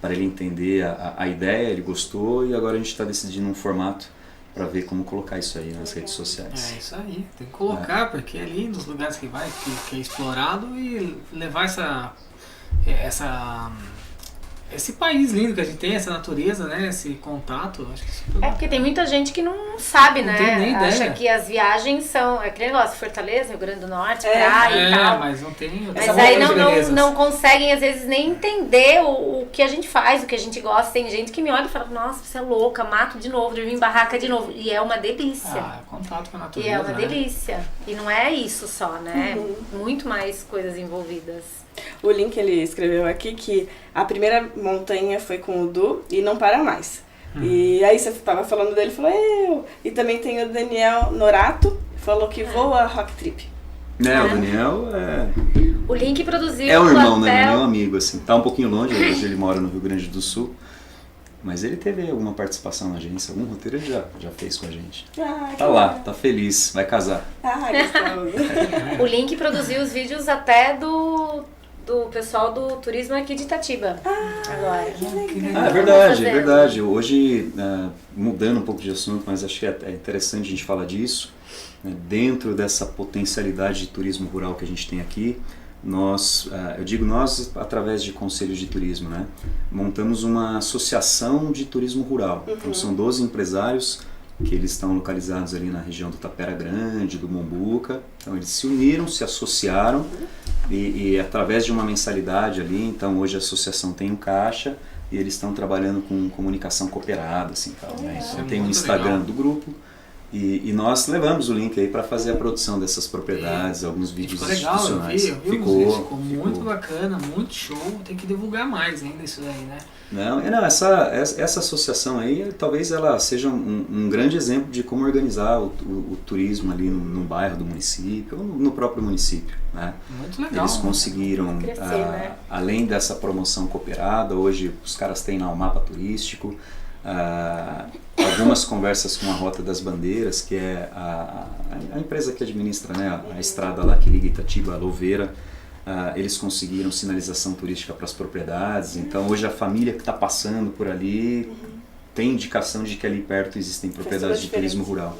para ele entender a ideia, ele gostou e agora a gente está decidindo um formato para ver como colocar isso aí nas redes sociais. É isso aí, tem que colocar, porque ali nos lugares que vai, que é explorado e levar esse país lindo que a gente tem, essa natureza, né, esse contato, acho que isso porque tem muita gente que não sabe, né? Não tem nem Acha ideia. que as viagens são aquele negócio, Fortaleza, Rio Grande do Norte, praia e tal. mas não tem. Mas aí não conseguem, às vezes, nem entender o que a gente faz, o que a gente gosta. Tem gente que me olha e fala, nossa, você é louca, mato de novo, dormir em barraca de novo. E é uma delícia. É contato com a natureza, E é uma né? delícia. E não é isso só, né? Muito mais coisas envolvidas. O Link, ele escreveu aqui que a primeira montanha foi com o Du e não para mais. E aí você tava falando dele, falou eu. E também tem o Daniel Norato, falou que voa Rock Trip. O Daniel O Link produziu é um irmão, né? até Não é um amigo, assim. Tá um pouquinho longe, hoje ele mora no Rio Grande do Sul. Mas ele teve alguma participação na agência, algum roteiro ele já fez com a gente. Tá lá, tá feliz, vai casar. O Link produziu os vídeos até do pessoal do turismo aqui de Itatiba. Agora. É verdade, é verdade. Hoje, mudando um pouco de assunto, mas acho que é interessante a gente falar disso. Né? Dentro dessa potencialidade de turismo rural que a gente tem aqui, eu digo nós através de conselhos de turismo, né? Montamos uma associação de turismo rural. Então são 12 empresários que eles estão localizados ali na região do Tapera Grande, do Mombuca. Então eles se uniram, se associaram e através de uma mensalidade ali, então hoje a associação tem um caixa e eles estão trabalhando com comunicação cooperada, assim, tal, né? Então tem um Instagram do grupo. E nós levamos o Link aí para fazer a produção dessas propriedades, alguns vídeos ficou legal, institucionais. eu vi ficou muito bacana, muito show, tem que divulgar mais ainda isso daí, né? Não, essa associação aí, talvez ela seja um grande exemplo de como organizar o turismo ali no bairro do município, ou no próprio município, né? Muito legal. Eles conseguiram, crescer, né? além dessa promoção cooperada, hoje os caras têm lá um mapa turístico, Algumas conversas com a Rota das Bandeiras, que é a empresa que administra, né, a estrada lá que liga Itatiba a Louveira. Eles conseguiram sinalização turística para as propriedades, então hoje a família que está passando por ali tem indicação de que ali perto existem propriedades de turismo rural.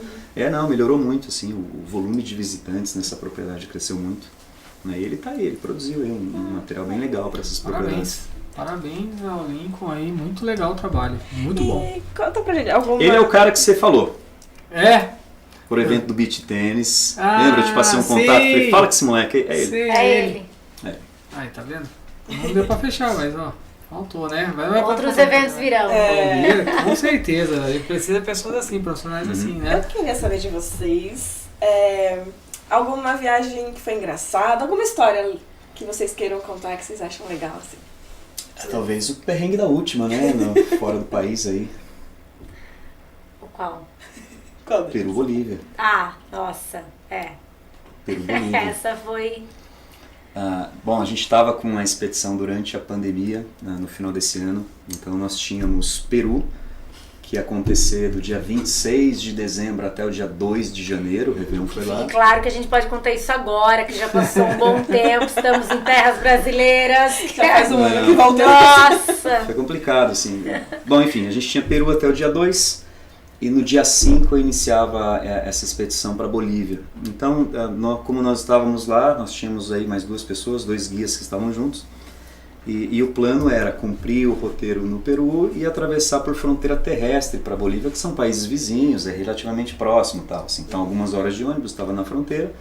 Não, melhorou muito, assim, o volume de visitantes nessa propriedade cresceu muito. Né, e ele produziu aí um material bem legal para essas propriedades. Parabéns ao Lincoln aí, muito legal o trabalho, muito bom. Conta pra gente alguma... Ele é o cara que você falou. Por evento do beach tênis. Lembra? Eu te passei um contato, falei, fala que esse moleque é ele. É ele. Aí, tá vendo? Não deu pra fechar, mas ó, faltou, né? Outros eventos virão. Com certeza, ele precisa de pessoas assim, profissionais assim, né? Eu queria saber de vocês, alguma viagem que foi engraçada, alguma história que vocês queiram contar que vocês acham legal, assim. Talvez o perrengue da última, né? Fora do país aí. O qual? Peru, Bolívia. Nossa, Peru, Bolívia. Essa foi... Bom, a gente estava com uma expedição durante a pandemia, no final desse ano. Então nós tínhamos Peru, que ia acontecer do dia 26 de dezembro até o dia 2 de janeiro. O Réveillon foi lá. Sim, claro que a gente pode contar isso agora, que já passou um bom tempo, estamos em terras brasileiras. Já faz um ano que voltou. Nossa! Foi complicado, assim. Bom, enfim, a gente tinha Peru até o dia 2 e no dia 5 eu iniciava essa expedição para Bolívia. Então, como nós estávamos lá, nós tínhamos aí mais 2 pessoas, 2 guias que estavam juntos. E o plano era cumprir o roteiro no Peru e atravessar por fronteira terrestre para a Bolívia, que são países vizinhos, é relativamente próximo. Tal, assim. Então, algumas horas de ônibus, estava na fronteira,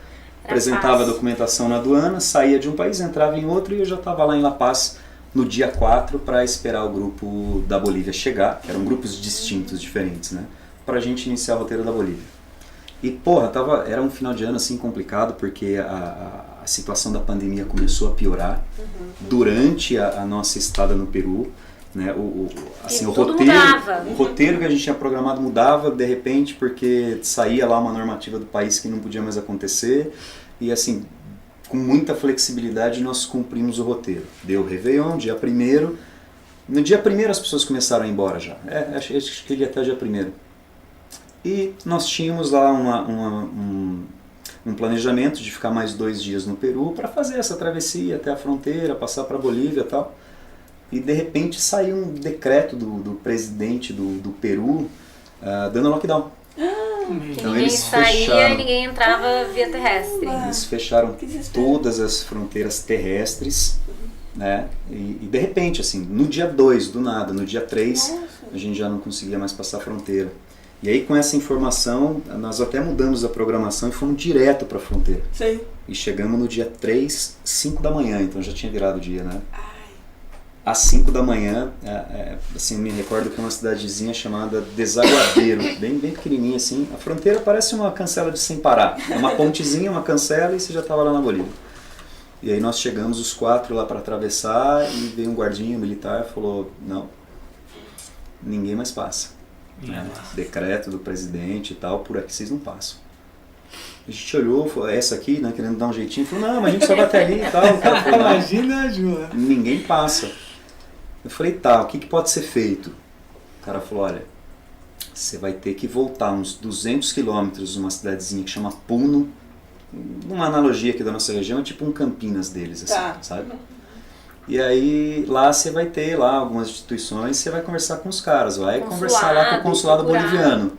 apresentava a documentação na aduana, saía de um país, entrava em outro e eu já estava lá em La Paz no dia 4 para esperar o grupo da Bolívia chegar, que eram grupos distintos, diferentes, né? Para a gente iniciar o roteiro da Bolívia. E, porra, era um final de ano assim complicado, porque a situação da pandemia começou a piorar durante a nossa estada no Peru. Né? O roteiro que a gente tinha programado mudava de repente, porque saía lá uma normativa do país que não podia mais acontecer. E assim, com muita flexibilidade nós cumprimos o roteiro. Deu o Réveillon, dia 1º. No dia 1º as pessoas começaram a ir embora já. Acho que ele ia até o dia 1º. E nós tínhamos lá um planejamento de ficar mais 2 dias no Peru para fazer essa travessia até a fronteira, passar para a Bolívia e tal. E de repente saiu um decreto do presidente do Peru dando lockdown. Então ninguém saía e ninguém entrava via terrestre. Eles fecharam todas as fronteiras terrestres, né? E de repente, assim, no dia 2, do nada, no dia 3, a gente já não conseguia mais passar a fronteira. E aí com essa informação, nós até mudamos a programação e fomos direto para a fronteira. Sim. E chegamos no dia 3, 5 da manhã, então já tinha virado o dia, né? Às 5 da manhã, assim, me recordo que é uma cidadezinha chamada Desaguadeiro, bem pequenininha assim. A fronteira parece uma cancela de sem parar. É uma pontezinha, uma cancela e você já estava lá na Bolívia. E aí nós chegamos os 4 lá para atravessar e veio um guardinha militar e falou, não, ninguém mais passa. Decreto do presidente e tal, por aqui vocês não passam. A gente olhou, falou, essa aqui, né, querendo dar um jeitinho, falou, não, mas a gente só vai até ali e tal. O cara falou, imagina, Ju. Ninguém passa. Eu falei, tá, o que pode ser feito? O cara falou, olha, você vai ter que voltar uns 200 quilômetros numa cidadezinha que chama Puno, uma analogia aqui da nossa região, é tipo um Campinas deles, assim, sabe? E aí lá você vai ter lá algumas instituições, você vai conversar com os caras, vai conversar lá com o consulado boliviano.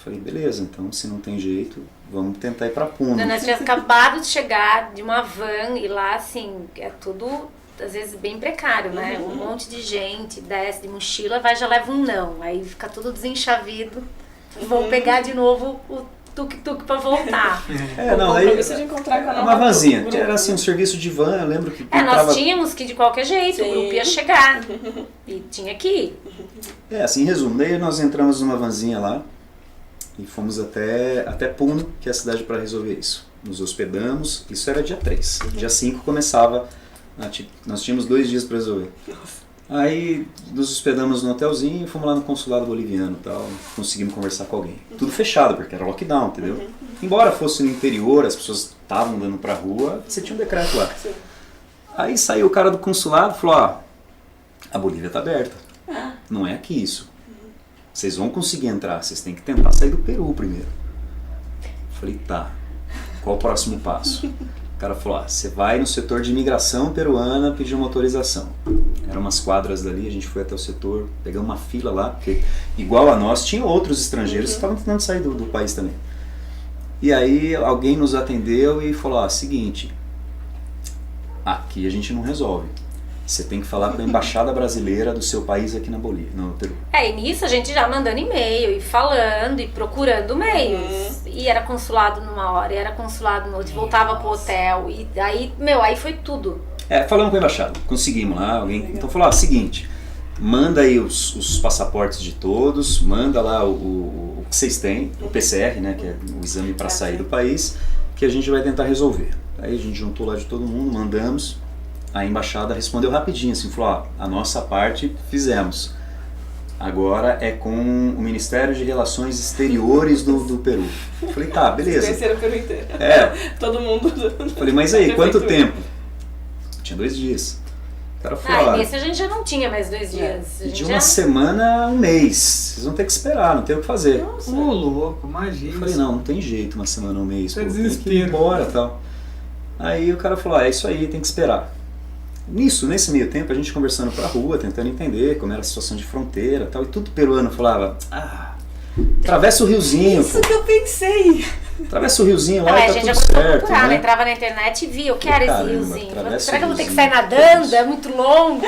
Falei, beleza, então se não tem jeito, vamos tentar ir pra Puno. Nós tínhamos acabado de chegar de uma van e lá, assim, é tudo, às vezes, bem precário, né? Um monte de gente desce de mochila, já leva um não. Aí fica tudo desenchavido e vão pegar de novo o tuk-tuk pra voltar. De encontrar com a uma vanzinha. Era assim, um serviço de van, eu lembro que... nós tínhamos que ir de qualquer jeito, o grupo ia chegar. E tinha que ir. Assim, em resumo, daí nós entramos numa vanzinha lá e fomos até Puno, que é a cidade para resolver isso. Nos hospedamos, isso era dia 3. Dia 5 começava, nós tínhamos 2 dias para resolver. Aí nos hospedamos no hotelzinho e fomos lá no consulado boliviano e tal, conseguimos conversar com alguém. Tudo fechado, porque era lockdown, entendeu? Embora fosse no interior, as pessoas estavam andando pra rua, você tinha um decreto lá. Aí saiu o cara do consulado e falou, a Bolívia tá aberta. não é aqui isso. Vocês vão conseguir entrar, vocês têm que tentar sair do Peru primeiro. Falei, tá, qual o próximo passo? O cara falou, você vai no setor de imigração peruana pedir uma autorização. Eram umas quadras dali, a gente foi até o setor, pegamos uma fila lá, porque igual a nós, tinha outros estrangeiros que estavam tentando sair do país também. E aí alguém nos atendeu e falou, seguinte, aqui a gente não resolve. Você tem que falar com a embaixada brasileira do seu país aqui na Bolívia, no Peru. E nisso a gente já mandando e-mail, e falando, e procurando meios. E era consulado numa hora, e era consulado no outro, voltava pro hotel. E aí, aí foi tudo. Falamos com a embaixada, conseguimos lá, alguém. Então falou, seguinte, manda aí os passaportes de todos, manda lá o que vocês têm, o PCR, né, que é o exame para sair do país, que a gente vai tentar resolver. Aí a gente juntou lá de todo mundo, mandamos. A embaixada respondeu rapidinho, assim, falou, a nossa parte fizemos. Agora é com o Ministério de Relações Exteriores do Peru. Falei, tá, beleza. Conheceram o Peru inteiro. Todo mundo. Falei, mas aí, quanto tempo? Tinha 2 dias. O cara falou, nesse a gente já não tinha mais 2 dias. De uma semana a um mês. Vocês vão ter que esperar, não tem o que fazer. Ô, louco, imagina. Eu falei, não tem jeito uma semana ou um mês. É tem que ir desespero. embora e tal. Aí o cara falou, é isso aí, tem que esperar. Nesse meio tempo, a gente conversando pra rua, tentando entender como era a situação de fronteira e tal, e tudo peruano falava, atravessa o riozinho. Isso que eu pensei. Atravessa o riozinho lá A e tá gente tudo já começou a certo, procurar, né? Entrava na internet e via, eu quero esse riozinho. atravessa Será que o eu vou ter que riozinho, sair nadando? É muito longo.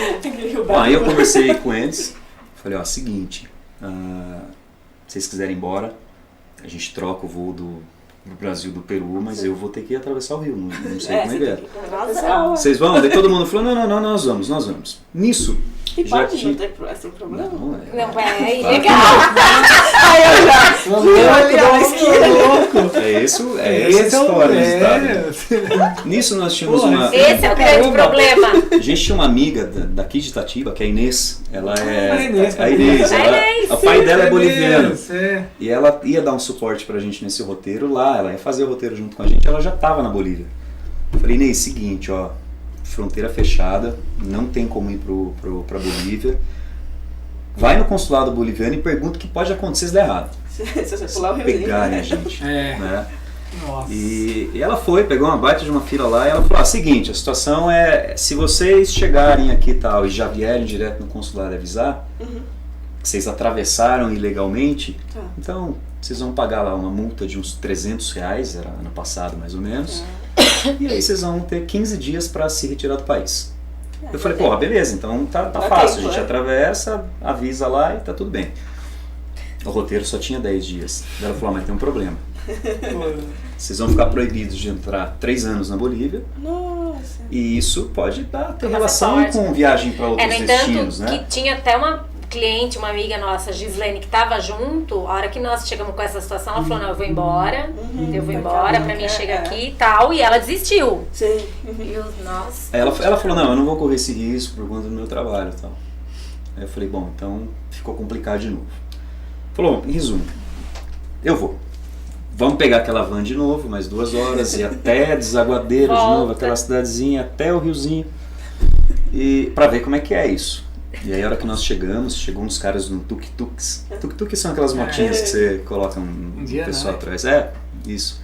Bom, aí eu conversei com eles, falei, seguinte, se vocês quiserem ir embora, a gente troca o voo do Brasil do Peru, mas eu vou ter que atravessar o rio, não sei como é que é. Vocês vão? Daí todo mundo falou, não, nós vamos. Nisso, E já pode tinha... não ter sem problema? Não, Não, é Tá. ilegal. Aí eu já ali na esquina. É essa a história do estado. Nisso nós tínhamos uma... Esse é o grande problema. A gente tinha uma amiga daqui de Itatiba, que é a Inês. Ela é... A Inês. A Inês. O pai dela é boliviano. É. E ela ia dar um suporte pra gente nesse roteiro lá, ela ia fazer o roteiro junto com a gente, ela já tava na Bolívia. Falei, Inês, seguinte, fronteira fechada, não tem como ir pra Bolívia. Vai no consulado boliviano e pergunta o que pode acontecer se der errado. Se você pular o riozinho. Pegarem a gente. Né? Nossa. E ela foi, pegou uma baita de uma fila lá e ela falou, seguinte, a situação é, se vocês chegarem aqui e tal e já vierem direto no consulado avisar, que vocês atravessaram ilegalmente, então vocês vão pagar lá uma multa de uns R$300, era ano passado mais ou menos, e aí vocês vão ter 15 dias para se retirar do país. Eu falei, beleza, então tá fácil, a gente atravessa, avisa lá e tá tudo bem. O roteiro só tinha 10 dias. Ela falou, mas tem um problema. Vocês vão ficar proibidos de entrar 3 anos na Bolívia. Nossa. E isso pode ter relação com viagem para outros destinos, né? Que tinha até uma cliente, uma amiga nossa, Gislene, que estava junto. A hora que nós chegamos com essa situação, ela falou, não, eu vou embora. Pra mim chega aqui e tal. E ela desistiu. Sim. Nossa. Ela falou, não, eu não vou correr esse risco por conta do meu trabalho e tal. Aí eu falei, bom, então ficou complicado de novo. Falou, em resumo, eu vou. Vamos pegar aquela van de novo, mais 2 horas, e até Desaguadeiro de novo, aquela cidadezinha, até o riozinho, e pra ver como é que é isso. E aí a hora que nós chegou uns caras no tuk-tuks. Tuk-tuks são aquelas motinhas que você coloca um pessoal atrás. Isso.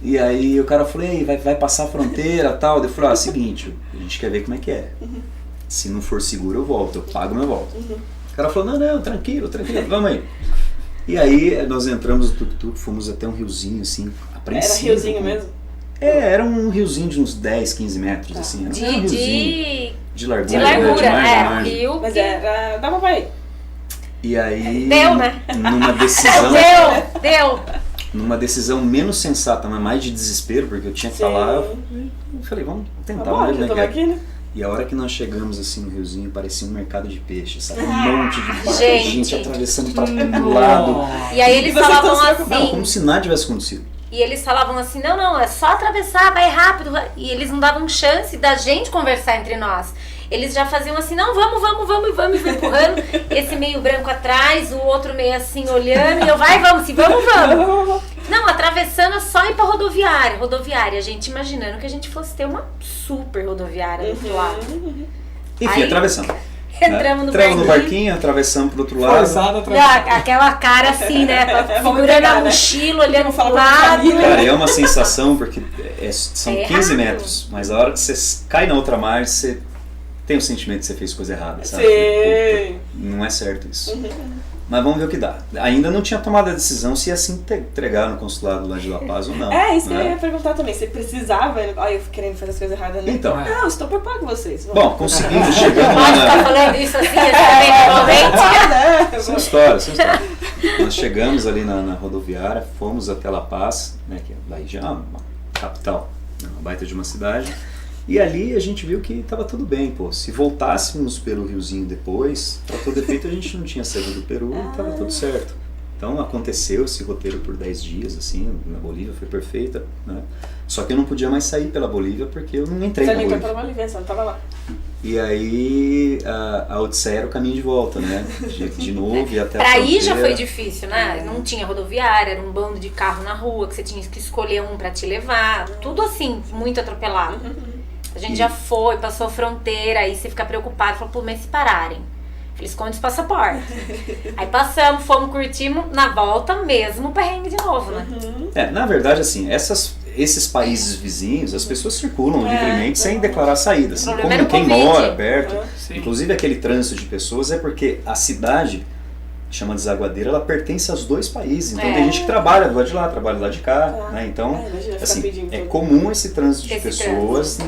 E aí o cara falou, ei, vai passar a fronteira e tal. Eu falei, seguinte, a gente quer ver como é que é. Se não for seguro eu volto, eu pago minha volta. O cara falou, não, tranquilo, vamos aí. E aí nós entramos no tuk-tuk, fomos até um riozinho assim, apreensivo. Era riozinho mesmo? Era um riozinho de uns 10, 15 metros, assim. Era um riozinho de largura. De largura, né? Rio. Mas dava pra ir. E aí, deu, né? Numa decisão... Deu. Numa decisão menos sensata, mas mais de desespero, porque eu tinha que falar, eu falei, vamos tentar, vamos ver como é que é. E a hora que nós chegamos assim no riozinho, parecia um mercado de peixe, sabe? Um monte de barco, gente atravessando pra todo lado. E aí eles falavam assim... Não, como se nada tivesse acontecido. E eles falavam assim, não, é só atravessar, vai rápido. E eles não davam chance da gente conversar entre nós. Eles já faziam assim, não, vamos, e vão empurrando. Esse meio branco atrás, o outro meio assim olhando, e eu, vamos. Não, atravessando só ir pra rodoviária. A gente imaginando que a gente fosse ter uma super rodoviária do outro lado. Enfim, atravessando. Entramos no Entramos no barquinho. barquinho, atravessamos pro outro lado. Forçado atrás. Aquela cara assim, né? Vamos Segurando pegar, a né? mochila, olhando pro Fala pra lado. família. Cara, é uma sensação, porque são É 15 errado. metros, mas a hora que você cai na outra margem, você tem o sentimento que você fez coisa errada, sabe? Sei. Puta, não é certo isso. Mas vamos ver o que dá. Ainda não tinha tomado a decisão se ia se entregar no consulado lá de La Paz ou não. É, isso que eu né? ia perguntar também. Você precisava? Ai, eu querendo fazer as coisas erradas, né? Então. Não, estou preocupado com vocês. Bom, conseguimos, chegamos Pode lá ficar na... falando isso assim, exatamente. São histórias, são histórias. Nós chegamos ali na rodoviária, fomos até La Paz, né, que daí já é uma capital, né, uma baita de uma cidade. E ali a gente viu que estava tudo bem, pô. Se voltássemos pelo riozinho depois, para todo efeito a gente não tinha saído do Peru e estava tudo certo. Então aconteceu esse roteiro por 10 dias, assim, na Bolívia, foi perfeita, né? Só que eu não podia mais sair pela Bolívia porque eu não entrei Você na não entrou Bolívia. pela Bolívia, você não tava lá. E aí a Odisseia era o caminho de volta, né? De novo e até a Pra ir já fronteira. foi difícil, né? Não tinha rodoviária, era um bando de carro na rua, que você tinha que escolher um pra te levar. Tudo assim, muito atropelado. A gente já foi, passou a fronteira, aí você fica preocupado, fala, pô, mas se pararem? Eles escondem os passaportes. Aí passamos, fomos, curtimos, na volta mesmo, perrengue de novo, né? Na verdade, assim, esses países vizinhos, as pessoas circulam livremente sem declarar saída. Assim, O problema era como o quem Covid. mora perto, Sim. inclusive aquele trânsito de pessoas, é porque a cidade, chama Desaguadeira, ela pertence aos dois países. Então tem gente que trabalha do lado de lá, trabalha do lado de cá, né? Então, Imagina ficar assim, pedindo é tudo. comum esse trânsito de Esse pessoas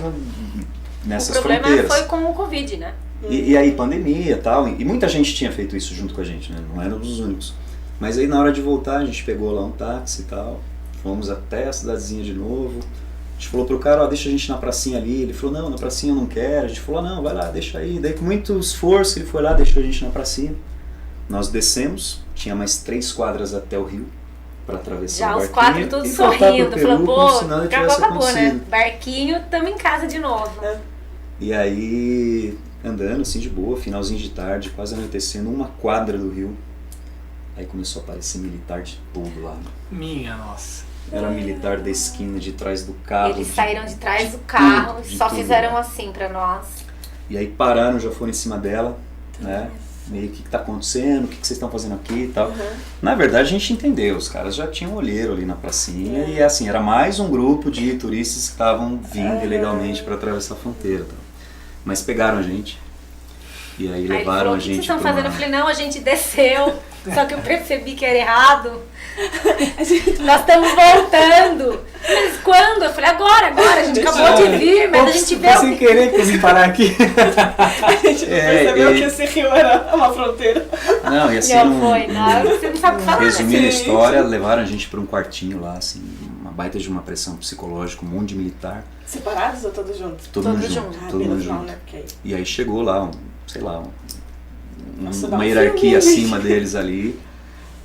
nessas O problema fronteiras. foi com o Covid, né? E aí pandemia e tal, e muita gente tinha feito isso junto com a gente, né? Não éramos os únicos. Mas aí na hora de voltar a gente pegou lá um táxi e tal, fomos até a cidadezinha de novo. A gente falou pro cara, ó, deixa a gente na pracinha ali. Ele falou, não, na pracinha eu não quero. A gente falou, não, vai lá, deixa aí. Daí com muito esforço ele foi lá, deixou a gente na pracinha. Nós descemos, tinha mais 3 quadras até o rio para atravessar Já o os barquinho 4 todos e voltar pro sorrindo, Peru falando, como pô, se nada acabou, tivesse acabou, né? acontecido. Barquinho, tamo em casa de novo. E aí, andando assim de boa, finalzinho de tarde, quase anoitecendo, uma quadra do rio. Aí começou a aparecer militar de tudo lá. Né? Minha nossa. Era militar da esquina, de trás do carro. Eles saíram de trás do carro tudo, e de só tudo, fizeram né? assim pra nós. E aí pararam, já foram em cima dela, né? Meio, o que tá acontecendo, o que vocês estão fazendo aqui e tal. Na verdade a gente entendeu, os caras já tinham um olheiro ali na pracinha e assim, era mais um grupo de turistas que estavam vindo ilegalmente para atravessar a fronteira. Tal. Mas pegaram a gente e aí Aí ele levaram falou, a o que vocês gente estão pra fazendo? uma... Eu falei, não, a gente desceu, só que eu percebi que era errado. Nós estamos voltando. Mas quando? Eu falei, agora, a gente acabou de vir, mas a gente Foi viu sem querer que eu vim parar aqui. A gente percebeu que esse rio era uma fronteira. Não, e assim, Não foi, não, você não sabe o que falar, né? resumindo a Sim. história, levaram a gente para um quartinho lá, assim, uma baita de uma pressão psicológica, um monte de militar, Separados ou todos juntos? todo mundo Todos junto, juntos. todo mundo menos mal, junto. né? Porque aí... E aí chegou lá, Nossa, dá uma um hierarquia filme, acima deles ali,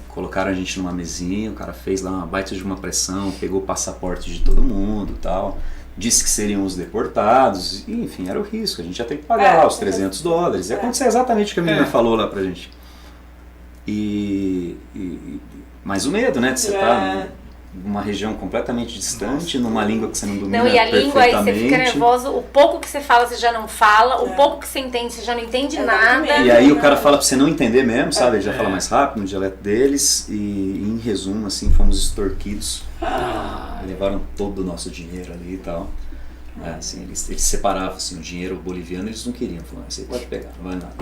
colocaram a gente numa mesinha, o cara fez lá uma baita de uma pressão, pegou o passaporte de todo mundo e tal, disse que seriam os deportados, e, enfim, era o risco, a gente ia ter que pagar lá os $300, ia acontecer exatamente o que a menina falou lá pra gente. Mas o medo, né, de você estar numa região completamente distante, numa língua que você não domina Não, e a língua aí você perfeitamente. fica nervoso, o pouco que você fala você já não fala, o pouco que você entende você já não entende Exatamente. nada. E aí o cara fala pra você não entender mesmo, sabe? Ele já fala mais rápido no dialeto deles e em resumo, assim, fomos extorquidos. Levaram todo o nosso dinheiro ali e tal. Assim, eles separavam assim, o dinheiro boliviano, eles não queriam. Falaram, você pode pegar, não vale nada.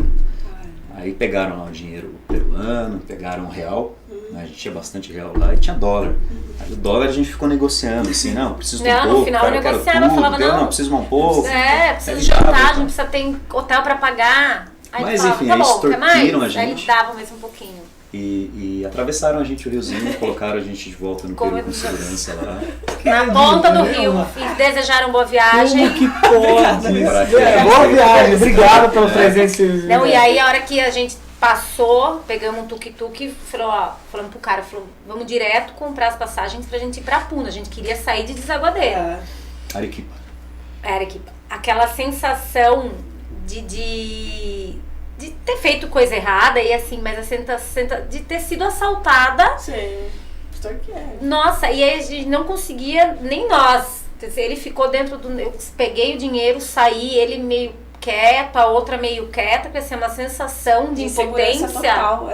Aí pegaram lá o dinheiro peruano, pegaram o real, né? A gente tinha bastante real lá e tinha dólar. Aí o dólar a gente ficou negociando, assim, não, preciso de um Não, no pouco, final cara, eu eu quero negociava, tudo, falava, deu, não, preciso de um pouco. Precisa Aí jantar, dava, a então. gente precisa ter hotel pra pagar. Aí Mas, ele falava, enfim, tá aí bom, quer mais? extorquiram a Aí gente. eles davam mais um pouquinho. E atravessaram a gente o riozinho, colocaram a gente de volta no Peru com segurança lá. Na ponta do rio. E desejaram boa viagem. Como que pode? É, Boa viagem, obrigado pelo presente. Não, e aí a hora que a gente passou, pegamos um tuk-tuk e falamos pro cara, vamos direto comprar as passagens pra gente ir pra Puna. A gente queria sair de Desaguadeira. Arequipa. Era que aquela sensação de ter feito coisa errada e assim, mas a sensação de ter sido assaltada. Sim. Extorquiado. Nossa, e aí a gente não conseguia, nem nós. Ele ficou dentro do... Eu peguei o dinheiro, saí, ele meio quieta, outra meio quieta, porque assim, é uma sensação de Insegurança impotência total,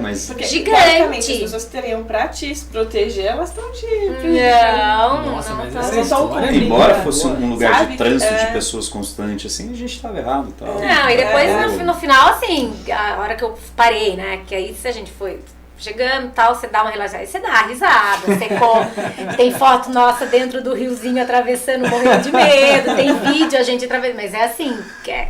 Mas... Porque, gigante. teoricamente, as pessoas que teriam pra te proteger, elas estão te... Nossa, não, mas não. essa Não tão história... cumprindo. Embora fosse um lugar Sabe? de trânsito É. de pessoas constante, assim, a gente tava errado e tal. Não, e depois É. no final, assim, a hora que eu parei, né? Que aí se a gente foi chegando e tal, você dá uma relaxada, aí você dá uma risada, você come. Tem foto nossa dentro do riozinho atravessando, morrendo de medo, tem vídeo a gente atravessando, mas é assim,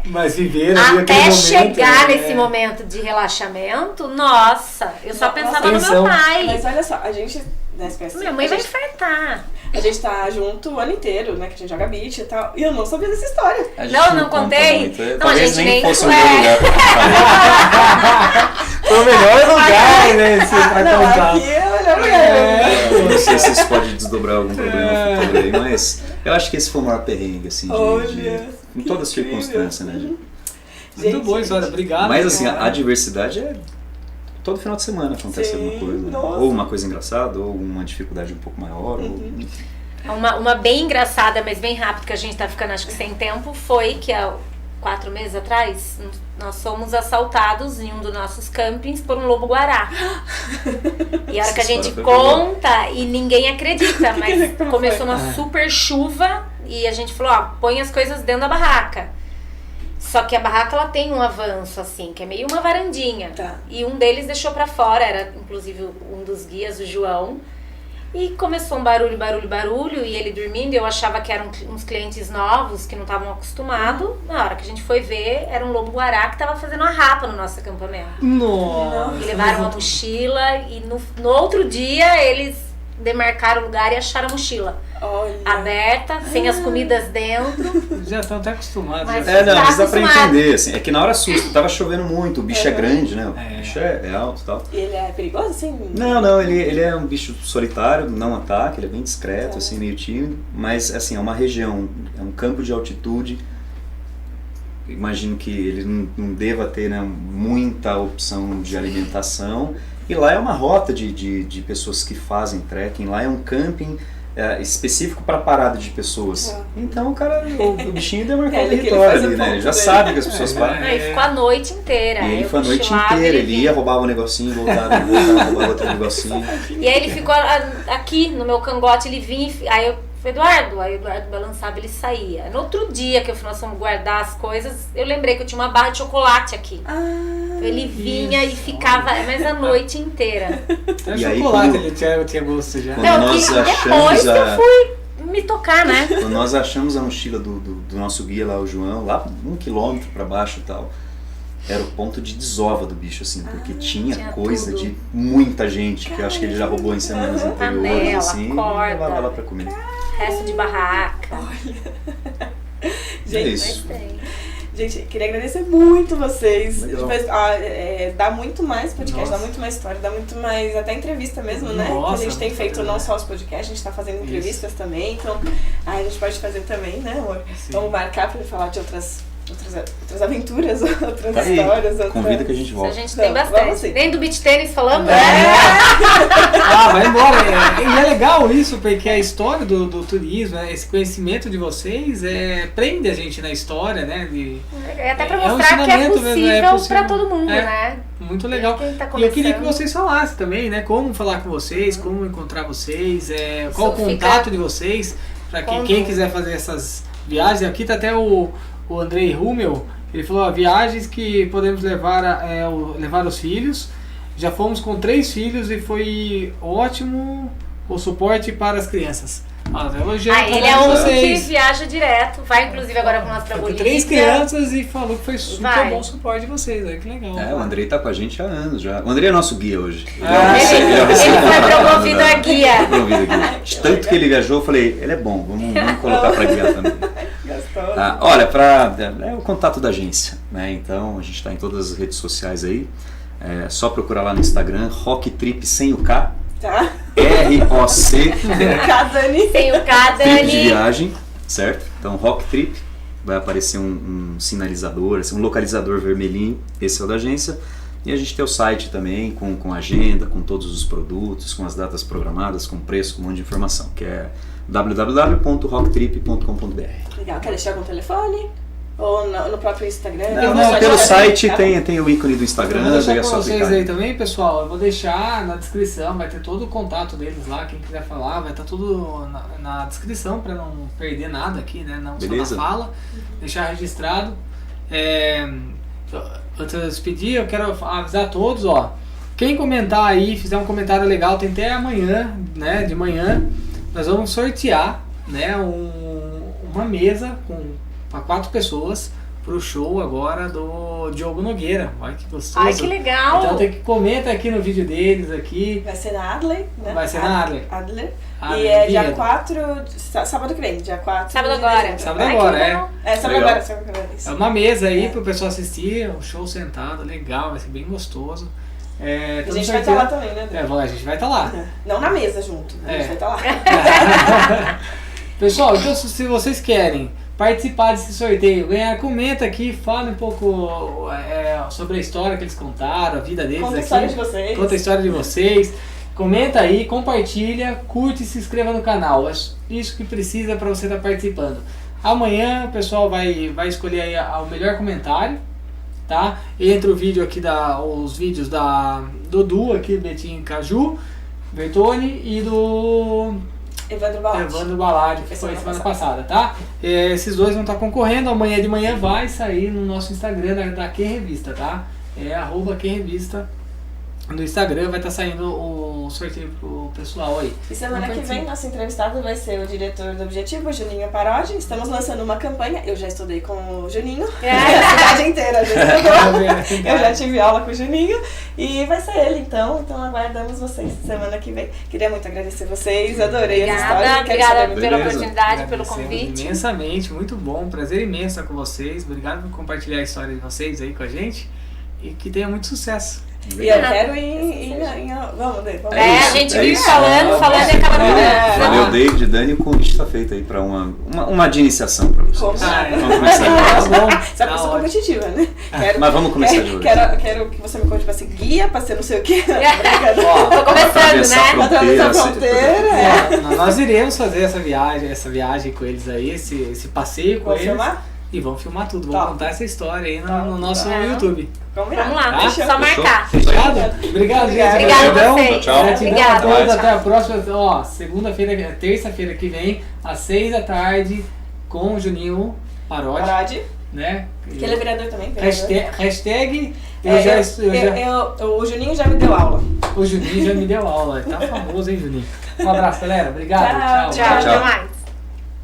Mas viver ali até aquele chegar momento, nesse momento de relaxamento, nossa, eu só Nossa, pensava no tensão. meu pai. Mas olha só, a gente... Né, Minha mãe vai infartar. A gente tá junto o ano inteiro, né? Que a gente joga beach e tal. E eu não sabia dessa história. A gente Não conta contei? muito. Não, a Talvez gente nem nem- fosse o meu lugar pra falar. Foi o melhor lugar, né? Assim, pra Não, contar. aqui é o melhor lugar. Eu não sei se isso pode desdobrar algum problema futuro aí, mas eu acho que esse foi o maior perrengue, assim, Olha, em toda que incrível. circunstância, né, gente? Muito boa história, obrigado. Mas assim, cara. a diversidade é... Todo final de semana acontece Sim, alguma coisa, né? nossa. Ou uma coisa engraçada, ou uma dificuldade um pouco maior, ou... Uma bem engraçada, mas bem rápido, que a gente tá ficando acho que sem tempo, foi que há 4 meses atrás, nós fomos assaltados em um dos nossos campings por um lobo-guará. E a hora que a Essa gente história foi boa. conta, e ninguém acredita, mas Como começou foi? uma super chuva e a gente falou, ó, põe as coisas dentro da barraca. Só que a barraca, ela tem um avanço, assim, que é meio uma varandinha. Tá. E um deles deixou pra fora, era inclusive um dos guias, o João. E começou um barulho, e ele dormindo, e eu achava que eram uns clientes novos, que não estavam acostumados. Na hora que a gente foi ver, era um lobo-guará que tava fazendo uma rapa no nosso acampamento. Nossa. E levaram uma mochila, e no outro dia eles demarcaram o lugar e acharam a mochila Olha. aberta, sem as comidas dentro. Já estão até acostumados. Mas- já. Não, mas dá pra acostumado. entender, assim, é que na hora assusta, tava chovendo muito, o bicho é grande, né, o É. bicho é alto e tal. E ele é perigoso, assim? Não, ele é um bicho solitário, não ataca, ele é bem discreto, assim, meio tímido, mas assim, é uma região, é um campo de altitude, imagino que ele não deva ter, né, muita opção de alimentação, e lá é uma rota de pessoas que fazem trekking, lá é um camping específico para parada de pessoas. Então o bichinho demarcou o Ele que ele território faz o ali, né, ele ponto já dele. sabe que as pessoas É. param. Aí ficou a noite inteira. E ele Eu foi a noite cochilava, inteira, ele vinha. ia, roubava um negocinho, voltava, roubava outro negocinho. E aí ele ficou aqui no meu cangote, ele vinha, aí eu Eduardo, aí o Eduardo balançava, ele saía. No outro dia que nós fomos guardar as coisas, eu lembrei que eu tinha uma barra de chocolate aqui. Ah, Ele vinha e ficava, mas a noite inteira. Até E aí, chocolate quando- ele tinha gosto já. Quando Não, nós que achamos depois que eu fui me tocar, né? Quando nós achamos a mochila do nosso guia lá, o João, lá 1 quilômetro pra baixo e tal, era o ponto de desova do bicho, assim, porque tinha coisa tudo. de muita gente, que eu acho que ele já roubou em semanas anteriores, Panela, assim, e corda. levava lá pra comer. Resto de barraca. É gente, isso. Gostei. gente, queria agradecer muito vocês. Legal. Mas, dá muito mais podcast, Nossa. dá muito mais história, dá muito mais até entrevista mesmo, né? Nossa, Que a gente tem muito feito legal. não só os podcasts, a gente tá fazendo entrevistas também. Então, a gente pode fazer também, né, amor? Sim. Vamos marcar pra falar de outras aventuras, outras Tá aí, histórias. convida que a gente Isso a volta. gente Não, tem vamos bastante. sim. Nem do beach tênis falamos, É. né? Ah, vai embora. E é legal isso, porque a história do turismo, né, esse conhecimento de vocês, prende a gente na história, né? É até pra É um mostrar que é ensinamento mesmo, possível, possível. pra todo mundo, É. né? Muito legal. Quem tá E eu queria que começando. vocês falassem também, né? Como falar com vocês, como encontrar vocês, qual o Isso contato fica- de vocês, para que Como? quem quiser fazer essas viagens. Aqui tá até o Andrei Rummel, ele falou, ó, viagens que podemos levar os filhos. Já fomos com 3 filhos e foi ótimo o suporte para as crianças. Ah, tá elogiando o Ele trabalho é de um que vocês. viaja direto, vai inclusive agora com nós pra Foi com Bolívia. 3 crianças e falou que foi super Vai. bom o suporte de vocês. Olha que legal. É, o Andrei tá com a gente há anos já. O Andrei é nosso guia hoje. Ele Ele foi promovido a guia. promovido a guia. De tanto que ele viajou, eu falei, ele é bom, vamos colocar pra guiar também. Gostoso. Olha, é o contato da agência, né? Então a gente está em todas as redes sociais aí. É só procurar lá no Instagram, Rock Trip sem o K, Tá? ROC, Dani. Tem o K, Trip de Dani. viagem, certo? Então Rock Trip, vai aparecer um sinalizador, assim, um localizador vermelhinho, esse é o da agência. E a gente tem o site também, com agenda, com todos os produtos, com as datas programadas, com preço, com um monte de informação, que é www.rocktrip.com.br. Legal. Quer deixar algum telefone? Ou no próprio Instagram? Não, pelo site tem o ícone do Instagram. Eu vou deixar daí é pra só vocês clicar. aí também, pessoal. Eu vou deixar na descrição, vai ter todo o contato deles lá. Quem quiser falar, vai estar tudo na descrição pra não perder nada aqui, né? Não Beleza. só na fala. Deixar registrado. Antes de despedir, eu quero avisar a todos, ó. Quem comentar aí, fizer um comentário legal, tem até amanhã, né? De manhã, nós vamos sortear, né? Uma mesa para 4 pessoas pro show agora do Diogo Nogueira. Olha que gostoso. Ai, que legal! Então tem que comenta aqui no vídeo deles aqui. Vai ser na Adler, né? Vai ser na Adler. E é dia Vinhedo. 4, sábado que vem, dia 4. Sábado de agora. dezembro. Sábado Ai, que agora, legal. Sábado Legal. agora, sábado agora. Isso. É uma mesa aí pro pessoal assistir, um show sentado, legal, vai ser bem gostoso. A Estamos gente vai estar lá sorteando- também, né, André? a gente vai estar lá. Não na mesa junto, a gente É. vai estar lá. Pessoal, então se vocês querem participar desse sorteio, ganhar, comenta aqui, fala um pouco sobre a história que eles contaram, a vida deles Conta a aqui. história de vocês. Conta a história de vocês. Comenta aí, compartilha, curte e se inscreva no canal. É isso que precisa para você estar participando. Amanhã o pessoal vai escolher aí o melhor comentário, tá? Entre o vídeo aqui os vídeos da Dudu aqui, Betinho Caju, Bertone e do Evandro Balatti. Evandro Baladi, que foi semana passada, tá? Esses dois vão estar concorrendo. Amanhã de manhã vai sair no nosso Instagram da Que Revista, tá? @Que Revista no Instagram, vai estar saindo o sorteio pro pessoal aí. E semana Então que vem, participa. nosso entrevistado vai ser o diretor do Objetivo, Juninho Parodi. Estamos lançando uma campanha. Eu já estudei com o Juninho. A cidade inteira já estudou. Eu já tive aula com o Juninho. E vai ser ele, então aguardamos vocês semana que vem. Queria muito agradecer vocês. Adorei essa história. Obrigada, Quero obrigada saber pela Beleza. oportunidade, pelo Agradecemos convite. imensamente, muito bom, prazer imenso estar com vocês. Obrigado por compartilhar a história de vocês aí com a gente e que tenha muito sucesso. E eu quero ir vamos ver. Vamos É, isso, a gente é vive isso. falando e acaba não É. Valeu, indo. David, Dani, o convite está feito aí para uma de iniciação para vocês. Combinado. Vamos começar Tá de bom. Sabe que eu Tá sou ótimo. competitiva, né? Mas vamos começar de hoje. Quero que você me conte pra ser guia, pra ser não sei o quê. Ó, Tô começando, Atravessar né? a Atravessar a fronteira. fronteira. Nós iremos fazer essa viagem com eles aí, esse passeio com Vou eles. filmar? E vamos filmar tudo, vamos Top. contar essa história aí no Top. nosso É. YouTube. Combinado. Vamos lá, Tá? só marcar. Fechado? Obrigado, gente. Obrigada a Gratidão. vocês. Tchau, tchau. Gratidão a Obrigada. todos. Tchau. Até a próxima. Ó, terça-feira que vem, às 6 da tarde, com o Juninho Parodi, Parodi, né? que ele é vereador também. vereador. Hashtag O Juninho já me deu aula. o Juninho já me deu aula. Tá famoso, hein, Juninho? Um abraço, galera. Obrigado. Tchau, Tchau, Tchau. até mais.